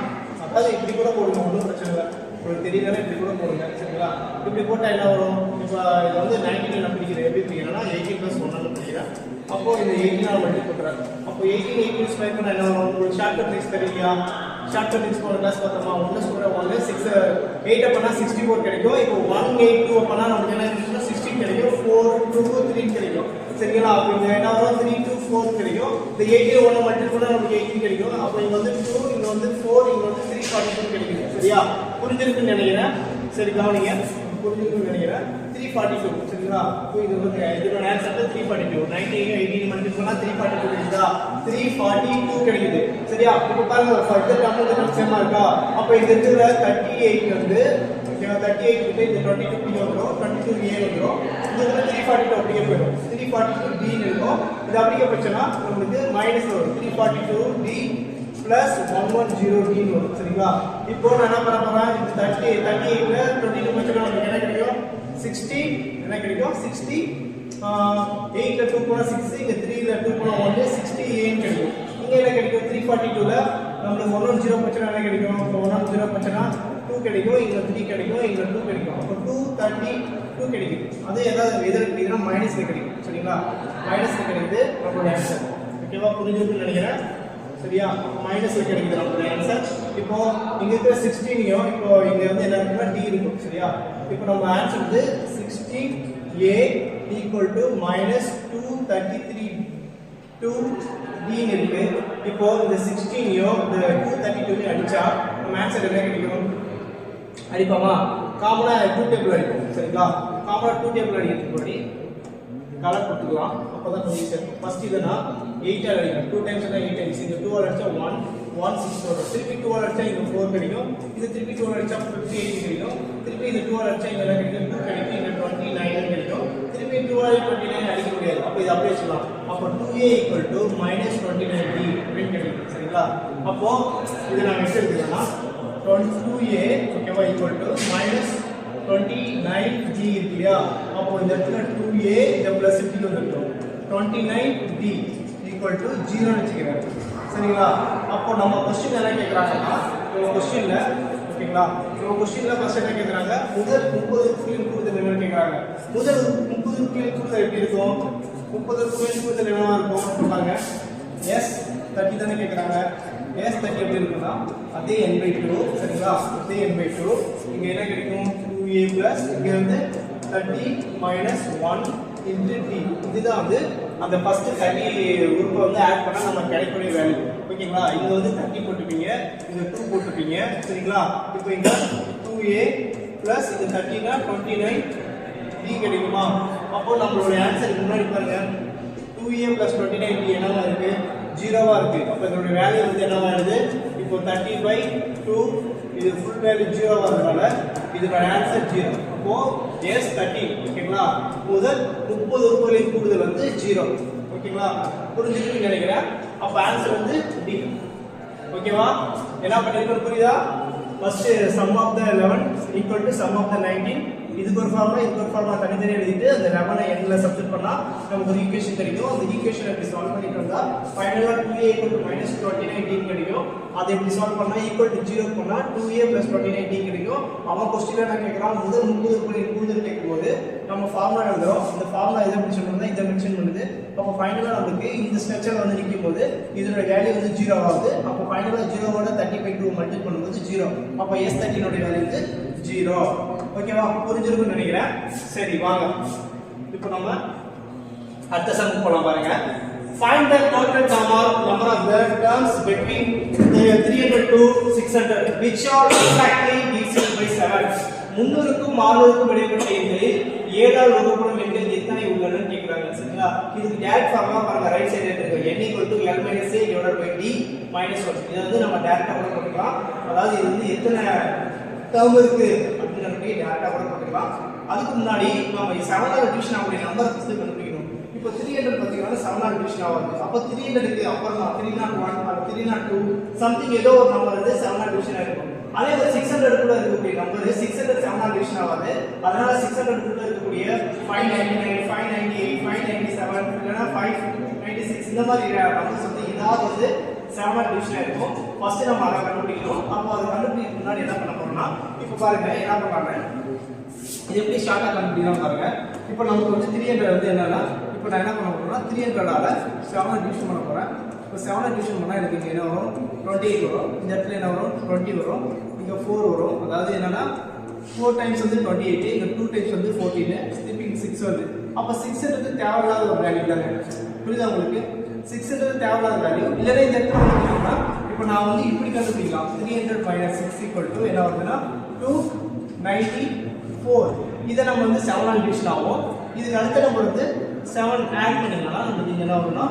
அதாவது இப்படி கூட போடுங்க ஒன்றும் பிரச்சனை இல்லை உங்களுக்கு தெரியலன்னா இப்படி கூட போடுங்க சரிங்களா இப்படி போட்டால் என்ன வரும் இப்போ இது வந்து 19 நான் பிடிக்கிறேன் எப்படி பிடிக்கிறேன்னா 18 + 1 பிடிக்கிறேன் அப்போ இந்த 18 மல்டிபிள் பண்றாங்க. அப்போ 18 ஸ்கொயர் பண்ணா என்ன வரும்? உங்களுக்கு ஷார்ட்கட் ட்ரிக்ஸ் தெரியலையா? ஷார்ட்கட் ட்ரிக்ஸ் போன கிளாஸ் பார்த்தோமா? 1 ஸ்கொயர் 1 6 8 பண்ணா 64 கிடைக்கும். இப்போ 182 பண்ணா நமக்கு என்ன கிடைக்கும்? 16 கிடைக்கும். 4 2 3 கிடைக்கும். சரிங்களா? அப்போ இங்க என்ன வரும்? 3 2 4 கிடைக்கும். இந்த 18 1 மல்டிபிள் பண்ணா நமக்கு 18 கிடைக்கும். அப்போ இங்க வந்து 2 இங்க வந்து 4 இங்க வந்து 342 கிடைக்கும். சரியா? புரிஞ்சிருக்குன்னு நினைக்கிறேன். சரி கவனிங்க. புரிஞ்சிருக்குன்னு நினைக்கிறேன். 342 சரிங்களா? இப்போ இது வந்து இதோட ஆன்சர் 342. 19 18 மல்டிபிள் பண்ணா 342 கிடைக்குதா? 342 கிடைக்குது. சரியா? இப்போ பாருங்க ஃபர்தர் டேர்ம் சேமா இருக்கா? அப்போ இந்த இடத்துல 38 வந்து ஓகேவா? 38 கிட்ட இந்த 22 p வந்துரும். 22 a வந்துரும். இந்த இடத்துல 342 அப்படியே போயிடும். 342 d இருக்கும். இது அப்படியே போச்சுனா உங்களுக்கு மைனஸ் வரும். 342 d plus 110 d வரும். சரிங்களா? இப்போ நான் என்ன பண்ண போறேன்? இந்த 38 ல 22 போச்சுனா நமக்கு என்ன கிடைக்கும்? 60 என்ன கிடைக்கும்? 60 8 ல 2 போனா 6 இங்க 3 ல 2 போனா 1 68 கிடைக்கும். இங்க என்ன கிடைக்கும்? 342 ல நமக்கு 110 போச்சுனா என்ன கிடைக்கும்? 110 போச்சுனா 2 கிடைக்கும். இங்க 3 கிடைக்கும். இங்க 2 கிடைக்கும். அப்ப 232 கிடைக்கும். அது ஏதாவது எதிர கிடைக்குதுனா மைனஸ்ல கிடைக்கும். சரிங்களா? மைனஸ்ல கிடைக்குது நம்மளோட ஆன்சர். ஓகேவா? புரிஞ்சுதுன்னு நினைக்கிறேன். சரியா? மைனஸ்ல கிடைக்குது நம்மளோட ஆன்சர். இப்போ இங்க இருக்கிற 16 இப்போ இங்க வந்து என்ன இருக்குன்னா d இருக்கும். சரியா? இப்போ நம்ம ஆன்சர் வந்து 16a = -233 2d இருக்கு. இப்போ இந்த 16 இந்த 232 அடிச்சா நம்ம ஆன்சர் என்ன கிடைக்கும்? அடிப்பாமா? காமனா 2 டேபிள் அடிப்போம். சரிங்களா? காமனா 2 டேபிள் அடிக்கிறதுக்கு முன்னாடி கலர் கொடுத்துக்கலாம். அப்பதான் கொஞ்சம் ஈஸியா இருக்கும். ஃபர்ஸ்ட் இதனா 8 ஆல் அடிக்கணும். 2 டைம்ஸ் தான் 8 டைம்ஸ். இந்த 2 ஆல் அடிச்சா 1 1 6 வரும். திருப்பி 2 ஆல் அடிச்சா இங்க 4 கிடைக்கும். இது திருப்பி 2 ஆல் அடிச்சா 58 கிடைக்கும். திருப்பி இந்த 2 ஆல் அடிச்சா இங்க என்ன கிடைக்கும்? 2 கிடைக்கும். இங்க 29 கிடைக்கும். திருப்பி 2 ஆல் 29 அடிக்க முடியாது. அப்ப இது அப்படியே சொல்லலாம். அப்ப 2a = -29d அப்படின்னு கிடைக்கும். சரிங்களா? அப்போ இத நான் எப்படி எழுதுறேன்னா 2a ஓகேவா -29g இருக்கு இல்லையா? அப்போ இந்த இடத்துல 2a இந்த பிளஸ் d வந்துரும். 29d = 0 வெச்சுக்கிறேன். சரிங்களா? அப்போ நம்ம क्वेश्चन என்ன கேக்குறாங்கன்னா நம்ம क्वेश्चनல ஓகேங்களா? நம்ம क्वेश्चनல ஃபர்ஸ்ட் என்ன கேக்குறாங்க? முதல் 30 கீழ் கூடுதல் என்ன கேக்குறாங்க? முதல் 30 கீழ் கூடுதல் எப்படி இருக்கும்? 30 கீழ் கூடுதல் என்னவா இருக்கும் பாருங்க. s30 தானே கேக்குறாங்க. s30 எப்படி இருக்கும்னா அதே n/2 சரிங்களா? அதே n/2 இங்க என்ன கிடைக்கும்? 2a plus இங்க வந்து 30 minus 1 into d. இதுதான் வந்து அந்த ஃபர்ஸ்ட் 30 உறுப்பை வந்து ஆட் பண்ணா நமக்கு கிடைக்கக்கூடிய வேல்யூ. ஓகேங்களா? இங்க வந்து 30 போட்டுப்பீங்க, இங்க 2 போட்டுப்பீங்க. சரிங்களா? இப்போ இங்க 2a plus இது 30 னா 29 d கிடைக்குமா? அப்போ நம்மளோட ஆன்சர் முன்னாடி பாருங்க. 2a plus 29 d என்னவா இருக்கு? 0வா இருக்கு. அப்ப இதோட வேல்யூ வந்து என்னவா வருது? இப்போ 30/2 இது ஃபுல் வேல்யூ 0 வரதுனால இதோட ஆன்சர் 0. அப்போ s30 ஓகேங்களா? முதல் 30 உறுப்புகளின் கூடுதல் வந்து 0. ஓகேங்களா? புரிஞ்சுக்கிட்டு நினைக்கிறேன். அப்ப ஆன்சர் வந்து D. ஓகேவா? என்ன பண்ணிருக்கோம் புரியுதா? First sum of the 11 equal to sum of the 19. இதுக்கு ஒரு ஃபார்முலா தனித்தனியா எழுதிட்டு அந்த 11 ஐ n ல சப்ஸ்டிட் பண்ணா நமக்கு ஒரு ஈக்குவேஷன் கிடைக்கும். அந்த ஈக்குவேஷனை எப்படி சால்வ் பண்ணிட்டு வந்தா ஃபைனலா 2a = -29d கிடைக்கும். அதை எப்படி சால்வ் பண்ணா = 0 பண்ணா 2a + 29d கிடைக்கும். அவன் क्वेश्चनல என்ன கேக்குறான்? முதல் 30 உறுப்புகளின் கூடுதல் கேக்கும்போது நம்ம ஃபார்முலா எழுதுறோம். அந்த ஃபார்முலா எதை மென்ஷன் பண்ணுதா? இத மென்ஷன் பண்ணுது. அப்ப ஃபைனலா நமக்கு இந்த ஸ்ட்ரக்சர்ல வந்து நிக்கும்போது இதோட வேல்யூ வந்து 0 ஆகுது. அப்ப ஃபைனலா 0 ஓட 30/2 மல்டிப்ளை பண்ணும்போது 0. அப்ப s30 ஓட வேல்யூ வந்து 0. ஓகேவா? புரிஞ்சிருக்கும்னு நினைக்கிறேன். சரி வாங்க இப்போ நம்ம அடுத்த சம் போலாம் பாருங்க. Find the total number of the terms between 300 to 600 which are exactly divisible by 7. 300 க்கும் 600 க்கும் இடைப்பட்ட எண்களில் 7 ஆல் வகுக்கப்படும் எண்கள் எத்தனை உள்ளன கேக்குறாங்க. சரிங்களா? இதுக்கு டைரக்ட் ஃபார்முலா பாருங்க. ரைட் சைடுல இருக்கு. n = l - a / d - 1. இத வந்து நம்ம டைரக்ட்டா கூட போட்டுக்கலாம். அதாவது இது வந்து எத்தனை டேர்ம் இருக்கு அப்படிங்கறத டைரக்ட்டா கூட போட்டுக்கலாம். அதுக்கு முன்னாடி நம்ம 7 ஆல் டிவிஷன் ஆகக்கூடிய நம்பரை ஃபர்ஸ்ட் கண்டுபிடிக்கணும். இப்போ 300 பாத்தீங்கன்னா 7 ஆல் டிவிஷன் ஆகுது. அப்ப 300 க்கு அப்புறமா 301 or 302 சம்திங் ஏதோ ஒரு நம்பர் வந்து 7 ஆல் டிவிஷன் ஆகும். அதே மாதிரி 600 கூட இருக்கக்கூடிய நம்பர் 600 7 ஆல் டிவிஷன் ஆகாது. அதனால 600 கூட இருக்கக்கூடிய 599 598 597 இல்லனா 596 இந்த மாதிரி நம்பர்ஸ் வந்து ஏதாவது வந்து 7 ஆல் டிவிஷன் இருக்கும். ஃபர்ஸ்ட் நம்ம அத கண்டுபிடிக்கணும். அப்போ அத கண்டுபிடிக்கிறதுக்கு முன்னாடி என்ன பண்ண போறோம்னா இப்போ பாருங்க என்ன பண்றாங்க. இது எப்படி ஷார்ட்டா கண்டுபிடிக்கலாம் பாருங்க. இப்போ நமக்கு வந்து 300 வந்து என்னன்னா இப்போ நான் என்ன பண்ண போகிறேன்னா 300ஆல் 7 டிவிஷன் பண்ண போகிறேன். இப்போ 7 டிவிஷன் பண்ணால் எனக்கு இங்கே என்ன வரும் 28 வரும். இந்த இடத்துல என்ன வரும் 20 வரும். இங்கே 4 வரும். அதாவது என்னன்னா 4 டைம்ஸ் வந்து 28, இங்கே 2 டைம்ஸ் வந்து 14, திருப்பி 6 வருது. அப்போ 6ன்றது தேவையில்லாத ஒரு வேல்யூ தானே, புரியுதா உங்களுக்கு? 6ன்றது தேவையில்லாத வேல்யூ. இல்லைன்னா இந்த இடத்துல பார்த்தீங்கன்னா இப்போ நான் வந்து இப்படி கண்டுபிடிக்கலாம். 300 - 6 என்ன வருதுன்னா 294. இதை நம்ம வந்து 7 ஆல் டிவிஷன் ஆகும். இதுக்கு அடுத்த நம்பர் வந்து 7 ஆட் பண்ணிங்கன்னா நமக்கு இங்கே என்ன வரும்னா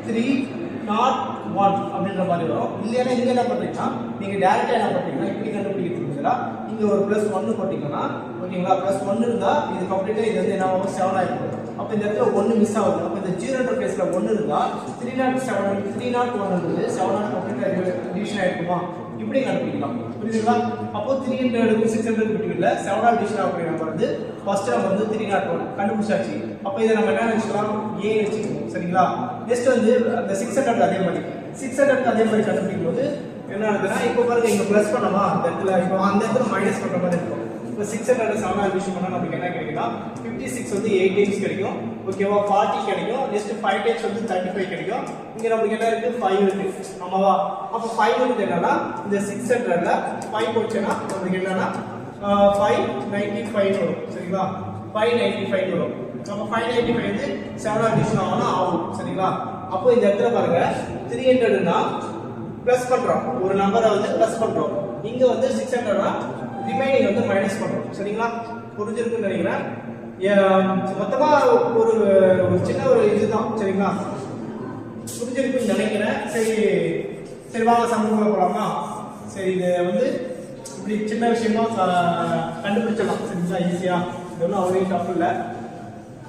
301 அப்படின்ற மாதிரி வரும். இல்லைன்னா இங்கே என்ன பண்ணுறீங்கன்னா நீங்கள் டேரெக்டாக என்ன பண்ணுறீங்கன்னா இப்படி கண்டுபிடிக்கிறதுக்கு இங்கே ஒரு +1 போட்டிங்கன்னா ஓகேங்களா, +1 இருந்தால் இது கம்ப்ளீட்டாக இது வந்து என்ன ஆகும் 7 ஆகிடும். அப்போ இந்த இடத்துல 1 மிஸ் ஆகுது. அப்போ இந்த 0ன்ற பிளேஸில் 1 இருந்தால் 301 7 கம்ப்ளீட்டாக டிவிஷன் ஆகிருக்குமா, இப்படி கண்டுபிடிக்கலாம். புரியுதுங்களா? அப்போ 300 600 பிட்வீன்ல 7 ஆல் டிவிஷன் ஆகக்கூடிய நம்பர் வந்து ஃபர்ஸ்ட் நம்பர் வந்து 301 கண்டுபிடிச்சாச்சு. அப்போ இதை நம்ம என்ன நினைச்சுக்கலாம், A வச்சுக்கணும். சரிங்களா? நெக்ஸ்ட் வந்து அந்த 600 அதே மாதிரி 600 அதே மாதிரி கண்டுபிடிக்கும் போது என்ன ஆகுதுன்னா இப்போ பாருங்க இங்கே ப்ளஸ் பண்ணமா அந்த இடத்துல, இப்போ அந்த இடத்துல மைனஸ் பண்ணுற மாதிரி இருக்கும். இப்போ 600 7 ஆல் டிவிஷன் பண்ணால் நமக்கு என்ன கிடைக்குன்னா 56 வந்து 8 டைம்ஸ் கிடைக்கும். ஓகேவா? 40 கிடைக்கும். நெக்ஸ்ட் 5 டைம்ஸ் வந்து 35 கிடைக்கும். இங்கே நமக்கு என்ன இருக்கு 5 இருக்கு. ஆமாவா? அப்போ 5 வந்து என்னன்னா இந்த 600ல 5 போச்சுன்னா நமக்கு என்னன்னா 595 வரும். சரிங்களா? 595 வரும். அப்போ 595 வந்து 7 ஆல் டிவிஷன் ஆகும். சரிங்களா? அப்போ இந்த இடத்துல பாருங்க 300னா பிளஸ் பண்றோம், ஒரு நம்பரை வந்து பிளஸ் பண்றோம். இங்க வந்து 600னா ரிமைனிங் வந்து மைனஸ் பண்றோம். சரிங்களா? புரிஞ்சிருக்குன்னு நினைக்கிறேன். மொத்தமா ஒரு சின்ன ஒரு இதுதான். சரிங்களா? புரிஞ்சிருக்குன்னு நினைக்கிறேன். சரி வாங்க சமூகத்தில் போகலாமா? சரி, இது வந்து இப்படி சின்ன விஷயமா கண்டுபிடிச்சிடலாம். சரிங்களா? ஈஸியா, இது ஒன்றும் அவ்வளோ டஃப் இல்லை.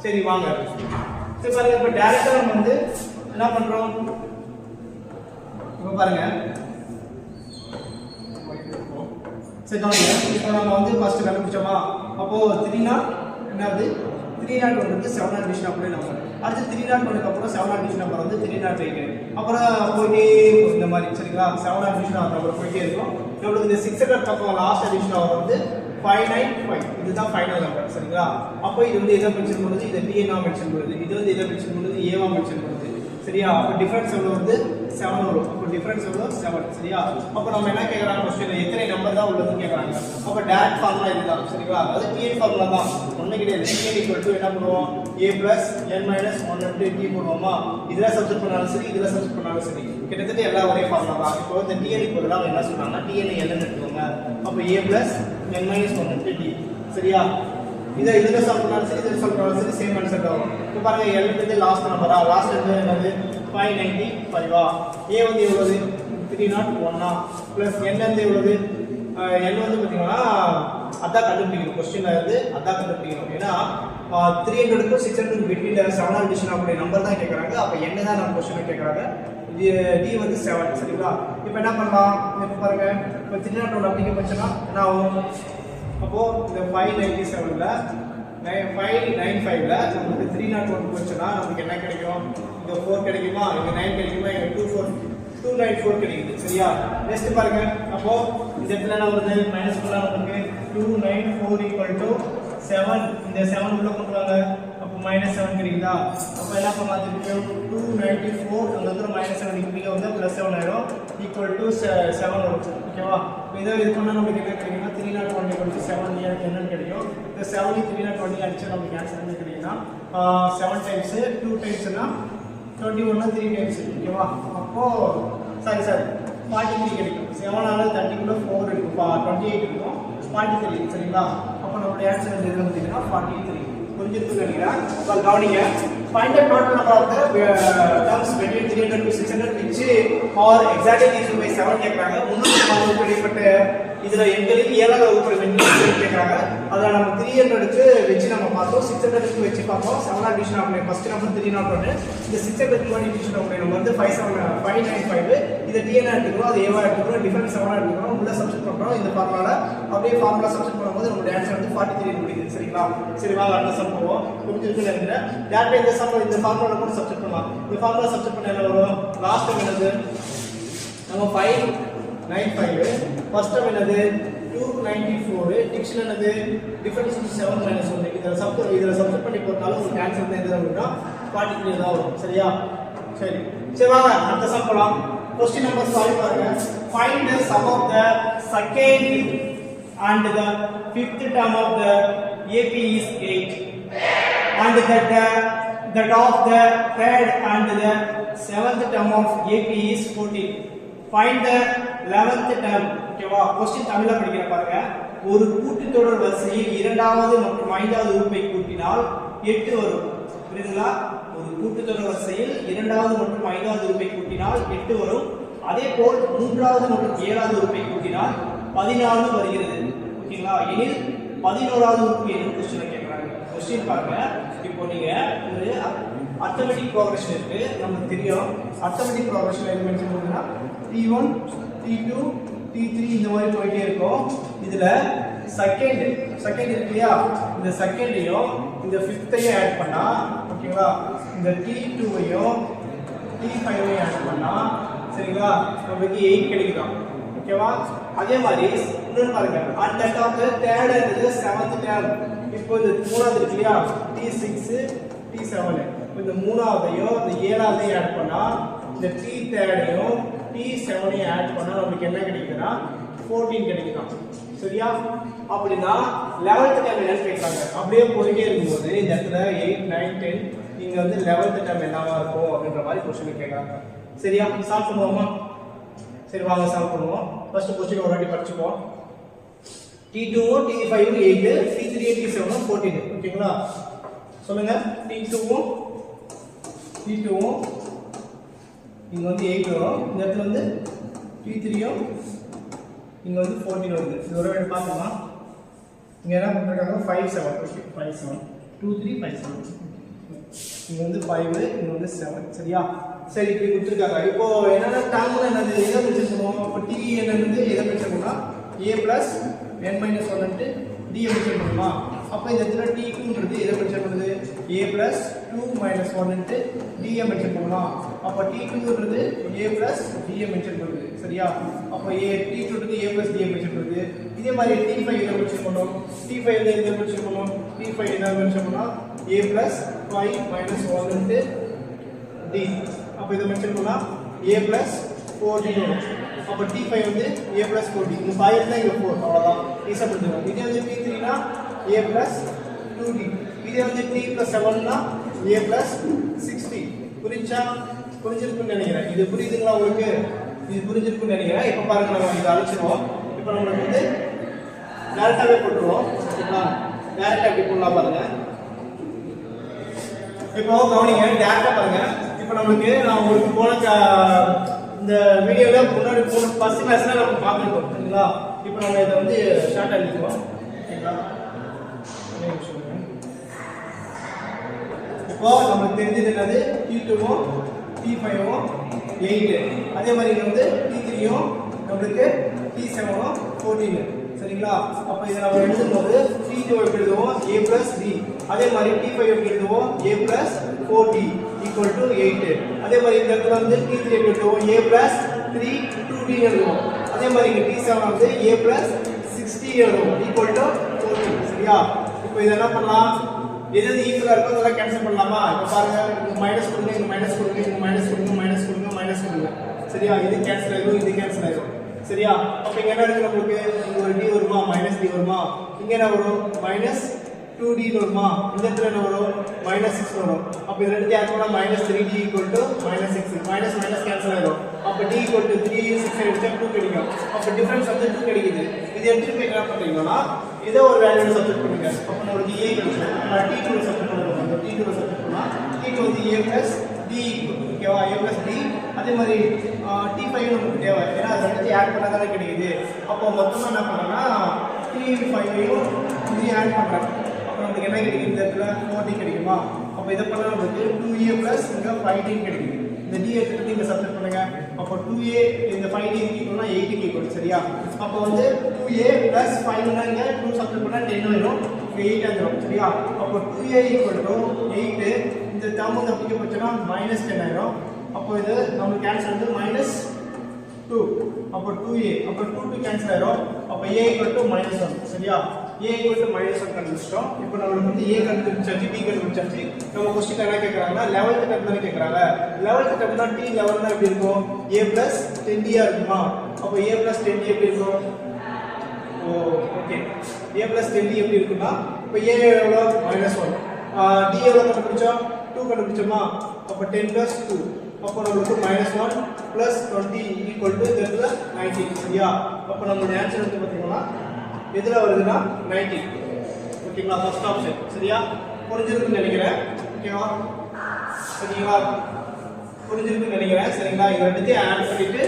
சரி வாங்க. சரி பாருங்க, இப்போ டேரக்டா நம்ம வந்து என்ன பண்றோம், இப்போ பாருங்க. சரி கவனிங்க, இப்போ நம்ம வந்து ஃபர்ஸ்ட் கண்டுபிடிச்சோமா, அப்போ 301 என்னது 301 வந்து 7 ஆல் டிவிஷன் அப்படியே நம்பர். அடுத்து 301 அப்புறம் 7 ஆல் டிவிஷன் நம்பர் வந்து 308. அப்புறம் போயிட்டே இந்த மாதிரி. சரிங்களா? 7 ஆல் டிவிஷன் நம்பர் போயிட்டே இருக்கும். நம்மளுக்கு இந்த 600 பக்கம் லாஸ்ட் அடிஷன் நம்பர் வந்து 595. இதுதான் ஃபைனல் நம்பர். சரிங்களா? அப்போ இது வந்து எதை மென்ஷன் பண்ணுது, இது டிஎன்ஆ மென்ஷன் பண்ணுது. இது வந்து எதை மென்ஷன் பண்ணுது, ஏவா மென்ஷன் பண்ணுது. சரியா? அப்போ டிஃபரன்ஸ் எவ்வளோ வந்து 7 வரும். அப்போ டிஃபரன்ஸ் எவ்வளோ 7. சரியா? அப்போ நம்ம என்ன கேட்குறாங்க, கொஸ்டின்ல எத்தனை நம்பர் தான் உள்ளதுன்னு கேட்குறாங்க. அப்போ டைரக்ட் ஃபார்முலா இதுதான். சரிங்களா? அதாவது டிஎன் ஃபார்முலா தான், ஒன்றும் கிடையாது. டிஎன் ஈக்குவல் என்ன பண்ணுவோம், A + n - 1 T போடுவோமா. இதில் சப்ஸ்டிட் பண்ணாலும் சரி, இதில் சப்ஸ்டிட் பண்ணாலும் சரி, கிட்டத்தட்ட எல்லா ஒரே ஃபார்முலா தான். இப்போ இந்த டிஎன் பதிலாக என்ன சொல்றாங்கன்னா டிஎன் என்னன்னு எடுத்துக்கோங்க. அப்போ A + n - 1 T. சரியா? இதை இதில் சால்வ் பண்ணாலும் சரி, இதில் சால்வ் பண்ணாலும் சரி, சேம் ஆன்சர் தான் வரும். இப்போ பாருங்க, L லாஸ்ட் நம்பரா, லாஸ்ட் என்னது 595. A வந்து எவ்வளவு 301 ப்ளஸ் n வந்து எவ்வளவு, n வந்து பார்த்தீங்கன்னா அதான் கண்டுபிடிக்கணும். கொஸ்டின்ல இருந்து அதான் கண்டுபிடிக்கணும். ஏன்னா 300க்கும் 600 பிட்வீன்ல 7 ஆல் டிவிஷன் அப்படி நம்பர் தான் கேட்குறாங்க. அப்போ என்ன தான் நம்ம கொஸ்டின் கேட்குறாங்க. D வந்து 7. சரிங்களா? இப்போ என்ன பண்ணலாம், இப்போ பாருங்க, இப்போ 301 அப்படிங்க போச்சுன்னா என்ன ஆகும், அப்போ இந்த 597ல 595ல நமக்கு 301 போச்சுன்னா நமக்கு என்ன கிடைக்கும், இங்க 4 கிடைக்குமா, இங்க 9 கிடைக்குமா, இங்க 294 கிடைக்குது. சரியா? நெக்ஸ்ட் பாருங்க, அப்போ இந்த இடத்துல என்ன வருது, மைனஸ் பண்ணா நமக்கு 294 7. இந்த 7 உள்ள கொண்டு வாங்க, அப்போ -7 கிடைக்குதா. அப்போ என்ன பண்ணலாம், 294 அங்க வந்து -7 இங்க வந்து +7 ஆயிடும், = 7 வரும். ஓகேவா? இதை இது பண்ணா நமக்கு என்ன கிடைக்கும்னா 301 7 என்னன்னு கிடைக்கும். இந்த 7 320 அடிச்சா நமக்கு ஆன்சர் என்ன கிடைக்கும்னா 7 டைம்ஸ் 2 டைம்ஸ்னா 21 3 டைம்ஸ். ஓகேவா? அப்போ சாரி 43 கிடைக்கும். 7 ஆல 30 குள்ள 4 இருக்கும், 28 இருக்கும், 43. சரிங்களா? அப்போ நம்மளுடைய ஆன்சர் என்ன பார்த்தீங்கன்னா 43. புரிஞ்சிருக்குன்னு நினைக்கிறேன். இப்போ கவனிங்க, find the total number of the terms between 300 to 600 which are exactly equal by 7 கேக்குறாங்க. 300 வெளிப்பட்ட இதுல எண்களில் 7வது வகுப்பு எண்கள் கேக்குறாங்க. அத நம்ம 300க்கு வெச்சு நம்ம பார்த்தோம், 600க்கு வெச்சு பார்த்தோம். 7 ஆல் டிவிஷன் ஆஃப் ஃபர்ஸ்ட் நம்பர் 301. இந்த 600க்கு டிவிஷன் ஆஃப் நம்ம வந்து 595. இத டிஎன் எடுத்துக்கிறோம், அது ஏவா எடுத்துக்கிறோம், டிஃபரன்ஸ் 7 எடுத்துக்கிறோம், உள்ள சப்ஸ்டிட் பண்றோம். இந்த ஃபார்முலால அப்படியே ஃபார்முலா சப்ஸ்டிட் பண்ணும்போது நம்மளுடைய ஆன்சர் வந்து 43 கிடைக்குது. சரிங்களா? சரி வாங்க அடுத்த சம் போவோம். புரிஞ்சிருக்குன்னு நினைக்கிறேன். டேரக்டா இந்த சம் இந்த ஃபார்முலால கூட சப்ஸ்டிட் பண்ணலாம். இந்த ஃபார்முலா சப்ஸ்டிட் பண்ண என்ன வரும், லாஸ்ட் டைம் என்னது நம்ம 595, ஃபர்ஸ்ட் டைம் என்னது 294, டிக்ஷன் என்னது டிஃபரன்ஸ் 7 - 1. இத சப்ஸ்டிட் பண்ணி போட்டாலும் உங்களுக்கு ஆன்சர் வந்து எது வரும்னா 43 தான் வரும். சரியா? சரி சரி வாங்க அடுத்த சம் போலாம். क्वेश्चन நம்பர் 5 பாருங்க. Find the sum of the second and the fifth term of the AP is 8 and that of the third and the seventh term of AP is 14. Find the 11th term. ஓகேவா? Question தமிழ்ல படிக்கிற பாருங்க. ஒரு கூட்டுத்தொடர் வரிசையில் இரண்டாவது மற்றும் ஐந்தாவது உறுப்பை கூட்டினால் 8 வரும். புரியுதுங்களா? ஒரு கூட்டுத்தொடர் வரிசையில் இரண்டாவது மற்றும் ஐந்தாவது உறுப்பை கூட்டினால் 8 வரும். அதேபோல் மூன்றாவது மற்றும் ஏழாவது உறுப்பை கூட்டினால் 14 வருகிறது. ஓகேங்களா? எனில் 11வது உறுப்பு என்ன क्वेश्चन கேக்குறாங்க. क्वेश्चन பாருங்க. இப்போ நீங்க ஒரு அரித்மெடிக் ப்ரோக்ரஷன் இருக்கு. நமக்கு தெரியும் அரித்மெடிக் ப்ரோக்ரஷன்ல என்ன மென்ஷன் பண்ணுனா T1 T2 T3 இந்த மாதிரி போயிட்டே இருக்கும். இதுல செகண்ட் இருக்கு இல்லையா? இந்த செகண்டையும் இந்த ஃபிஃப்த்தையும் ஆட் பண்ணா ஓகேங்களா? இந்த T2ஐயும் T5ஐயும் ஆட் பண்ணா சரிங்களா? நமக்கு 8 கிடைக்கும். ஓகேவா? அதே மாதிரி இன்னொரு பாருங்க. at that of the third and the seventh term. இப்போ இந்த மூணாவது இருக்கு இல்லையா? T6 T7. இந்த மூணாவதையும் இந்த ஏழாவதையும் ஆட் பண்ணா இந்த T3ஐயும் T7ஐயும் ஆட் பண்ணா நமக்கு என்ன கிடைக்குதுன்னா 14 கிடைக்கும். சரியா? அப்படினா 11th term என்ன கேக்குறாங்க. அப்படியே போயிட்டே இருக்கும்போது இந்த இடத்துல 8 9 10 இங்க வந்து 11th term என்னவா இருக்கும் அப்படின்ற மாதிரி क्वेश्चन கேக்குறாங்க. சரியா? சால்வ் பண்ணுவோமா? சரி வாங்க சால்வ் பண்ணுவோம். ஃபர்ஸ்ட் क्वेश्चन ஒரு வாட்டி படிச்சுப்போம். T2 T5 8 T3 T7 14. ஓகேங்களா? சொல்லுங்க. T2 இங்க வந்து 8 வரும். இந்த இடத்துல வந்து T3யும் இங்க வந்து 14 வருது. இது ஒரு வாட்டி பார்க்கலாம். இங்க என்ன பண்றாங்க 5 7. ஓகே 5 7 2 3 5 7. இங்க வந்து 5 இங்க வந்து 7. சரியா? சரி இப்படி கொடுத்திருக்காங்க. இப்போ என்னன்னா டேர்ம்ல என்னது எதை மென்ஷன் பண்ணுவோம்? இப்போ T என்னது எதை மென்ஷன் பண்ணா a plus n minus 1 ன்ட்டு d mention பண்ணுமா? அப்ப இந்த இடத்துல T2 ன்றது எதை மென்ஷன் பண்ணுது? a plus 2 minus 1 ன்ட்டு d mention பண்ணலாம். அப்ப T2 ன்றது a plus d மென்ஷன் பண்ணுது. சரியா? அப்ப T2 ன்றது a plus d மென்ஷன் பண்ணுது. இதே மாதிரி T5 எதை மென்ஷன் பண்ணோம்? T5 எதை மென்ஷன் பண்ணோம்? T5 எதை மென்ஷன் பண்ணா a plus 5 minus 1 ன்ட்டு d. அப்ப இத மென்ஷன் பண்ணா a plus 4d வரும். அப்ப T5 வந்து a plus 4d. இந்த 5 இருந்தா இங்க 4 அவ்வளவுதான். ஈஸியா புரிஞ்சுக்கலாம். இதே வந்து T3 னா a plus 2d. இதே வந்து T plus 7 னா a plus 6d. புரிஞ்சிருக்கும்னு நினைக்கிறேன். இது புரியுதுங்களா உங்களுக்கு? இது புரிஞ்சிருக்கும்னு நினைக்கிறேன். இப்போ பாருங்க நம்ம இத அழிச்சிரோம். இப்போ நமக்கு வந்து டைரக்டாவே போட்டுருவோம். ஓகேங்களா? டைரக்டா எப்படி போடலாம் பாருங்க. இப்போ கவனிங்க டைரக்டா பாருங்க. இப்போ நமக்கு நான் உங்களுக்கு போன இந்த வீடியோல முன்னாடி போன ஃபர்ஸ்ட் கிளாஸ்ல நம்ம பார்த்துட்டோம். சரிங்களா? இப்போ நம்ம இத வந்து ஷார்ட்டா எழுதிக்குவோம். ஓகேங்களா? இப்போ நமக்கு தெரிஞ்சது என்னது? T2வும் T5வும் 8. அதே மாதிரி இங்க வந்து T3யும் நமக்கு T7வும் 14. சரிங்களா? அப்ப இத நம்ம எழுதும்போது T2 எழுதுவோம் a plus d. அதே மாதிரி T5 எழுதுவோம் a plus 4d equal to 8. அதே மாதிரி இந்த இடத்துல வந்து T3 எழுதுவோம் a plus 3 2d எழுதுவோம். அதே மாதிரி இங்க T7 வந்து a plus 6d எழுதுவோம் equal to 14. சரியா? இப்போ இத என்ன பண்ணலாம்? எது ஈக்குவலா இருக்கோ அதெல்லாம் கேன்சல் பண்ணலாமா? இப்போ பாருங்க இங்க மைனஸ் கொடுங்க, இங்க மைனஸ் கொடுங்க, இங்க மைனஸ் கொடுங்க, மைனஸ் கொடுங்க, மைனஸ் கொடுங்க. சரியா? இது கேன்சல் ஆயிடும், இது கேன்சல் ஆயிடும். சரியா? அப்ப இங்க என்ன இருக்கு நமக்கு? இங்க ஒரு d வருமா? மைனஸ் d வருமா? இங்க என்ன வரும்? மைனஸ் 2d வருமா? இந்த இடத்துல என்ன வரும்? மைனஸ் 6 வரும். அப்ப இது ரெண்டு ஆட் பண்ணா minus 3d minus 6. Minus minus cancel ஆயிடும். அப்ப d 3 6 எடுத்தா 2 கிடைக்கும். அப்ப டிஃபரன்ஸ் வந்து 2 கிடைக்குது. இது எடுத்து போய் என்ன பண்றீங்கன்னா ஏதோ ஒரு வேல்யூல சப்ஸ்டிட் பண்ணுங்க. அப்ப நமக்கு a கிடைக்கும். நான் t2 ல சப்ஸ்டிட் பண்ணுவோம். அந்த t2 ல சப்ஸ்டிட் பண்ணா t2 வந்து a plus d ஓகேவா? a plus d. அதே மாதிரி t5 நமக்கு தேவை. ஏன்னா அது ரெண்டு ஆட் பண்ணா தான கிடைக்குது. அப்போ மொத்தமா என்ன பண்ணனா t5ஐயும் இது ஆட் பண்றேன். அப்ப நமக்கு என்ன கிடைக்கும்? இந்த இடத்துல 4d கிடைக்குமா? அப்ப இத பண்ணா நமக்கு 2a plus இங்க 5d கிடைக்கும். இந்த d எடுத்து இங்க சப்ஸ்டிட் பண்ணுங்க. அப்ப 2a இந்த 5d ஈக்குவல்னா 8 க்கு ஈக்குவல். சரியா? அப்ப வந்து 2a plus 5 னா இங்க 2 சப்ஸ்டிட் பண்ணா 10 வரும். இங்க 8 வந்துரும். சரியா? அப்ப 2a ஈக்குவல் டு 8. இந்த டேர்ம் வந்து அப்படியே போச்சுனா -10 ஆயிடும். அப்போ இது நமக்கு கேன்சல் வந்து -2. அப்ப 2a அப்ப 2 கேன்சல் ஆயிடும். அப்ப a ஈக்குவல் டு -1. சரியா? a equal to -1 கண்டுபிடிச்சிட்டோம். இப்போ நம்மளுக்கு வந்து a கண்டுபிடிச்சாச்சு, b கண்டுபிடிச்சாச்சு. நம்ம क्वेश्चन என்ன கேக்குறாங்கன்னா 11th டேர்ம் தான் கேக்குறாங்க. 11th டேர்ம்னா t 11 னா எப்படி இருக்கும்? a plus 10d இருக்குமா? அப்போ a plus 10d எப்படி இருக்கும்? ஓ ஓகே. a plus 10d எப்படி இருக்குன்னா இப்போ a எவ்வளவு? -1. d எவ்வளவு கண்டுபிடிச்சோம்? 2 கண்டுபிடிச்சோமா? அப்போ 10 plus 2. அப்போ நமக்கு -1 plus 20 equal to 90. சரியா? அப்போ நம்மளுடைய ஆன்சர் வந்து பாத்தீங்கன்னா எதுல வருதுன்னா 90. ஓகேங்களா? First option. சரியா? புரிஞ்சிருக்குன்னு நினைக்கிறேன். ஓகேவா? சரிங்களா? புரிஞ்சிருக்குன்னு நினைக்கிறேன். சரிங்களா? இத ரெண்டுத்தையும் ஆட் பண்ணிட்டு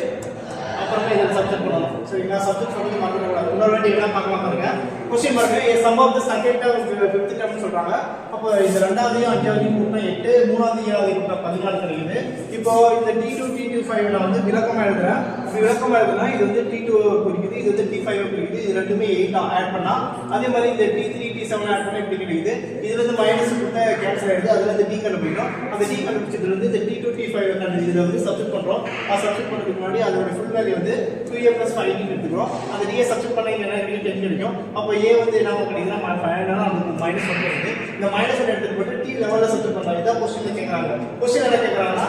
அப்புறமா இத சப்ஸ்டிட் பண்ணணும். சரிங்களா? சப்ஸ்டிட் பண்ணி மறக்க கூடாது. இன்னொரு வாட்டி என்ன பார்க்கலாம் பாருங்க. क्वेश्चन பாருங்க. a sum of the second term fifth term சொல்றாங்க. அப்போ இந்த இரண்டாவதையும் அஞ்சாவதையும் கூட்டினா 8, மூணாவது ஏழாவது கூட்டினா 14 கிடைக்குது. இப்போ இந்த t2 t25 நான் வந்து விளக்கமா எழுதுறேன். விளக்கமா எழுதுனா இது வந்து t2 குறிக்குது, இது வந்து t5 குறிக்குது. இது ரெண்டுமே 8 ஆட் பண்ணா அதே மாதிரி இந்த t3 t7 ஆட் பண்ணா இப்படி கிடைக்குது. இதுல இருந்து மைனஸ் கொடுத்தா கேன்சல் ஆயிடுது. அதுல இருந்து d கண்டுபிடிக்கணும். அந்த d கண்டுபிடிச்சதுல இருந்து இந்த t2 t5 இதுல வந்து சப்ஸ்டிட் பண்றோம். சப்ஸ்டிட் பண்றதுக்கு முன்னாடி அதோட ஃபுல் வேல்யூ வந்து 2a + 5 ன்னு எடுத்துக்கிறோம். அந்த d சப்ஸ்டிட் பண்ணா என்ன கிடைக்கும்? 10 கிடைக்கும். அப்போ a வந்து என்ன கிடைக்குதுன்னா நமக்கு -1 வருது. இந்த -1 எடுத்து போட்டு t லெவல்ல சப்ஸ்டிட் பண்றாங்க. இத क्वेश्चनல கேக்குறாங்க. क्वेश्चन என்ன கேக்குறாங்கன்னா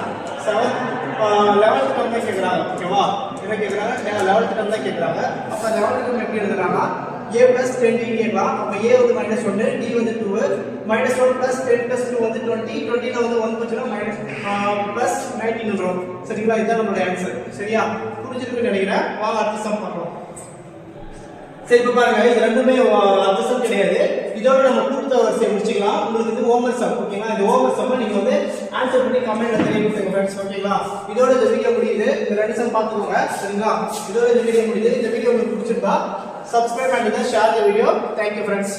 11th டேர்ம் தான் கேக்குறாங்க. ஓகேவா? என்ன கேக்குறாங்க? 11th டேர்ம் தான் கேக்குறாங்க. அப்ப 11th டேர்ம் எப்படி எழுதுறாங்கன்னா a + 10d கேக்கலாம். அப்ப a வந்து -1, d வந்து 2. -1 + 10 + 2 வந்து 20. 20 ல வந்து 1 போச்சுனா +19 வரும். சரிங்களா? இதான் நம்மளுடைய ஆன்சர். சரியா? புரிஞ்சிருக்குன்னு நினைக்கிறேன். வாங்க அடுத்த சம் பார்க்கலாம். சரி இப்போ பாருங்க, இது ரெண்டுமே அடுத்த சம் கிடையாது. இதோட நம்ம கூட்டுத்த வரிசையை முடிச்சுக்கலாம். உங்களுக்கு இது ஹோம்வொர்க் சம். ஓகேங்களா? இந்த ஹோம்வொர்க் சம் நீங்க வந்து ஆன்சர் பண்ணி கமெண்ட்ல தெரிவிங்க फ्रेंड्स. ஓகேங்களா? இதோட இந்த வீடியோ முடியுது. இந்த ரெண்டு சம் பாத்துக்கோங்க. சரிங்களா? இதோட இந்த வீடியோ முடியுது. இந்த வீடியோ உங்களுக்கு பிடிச்சிருந்தா subscribe and share the video. Thank you friends.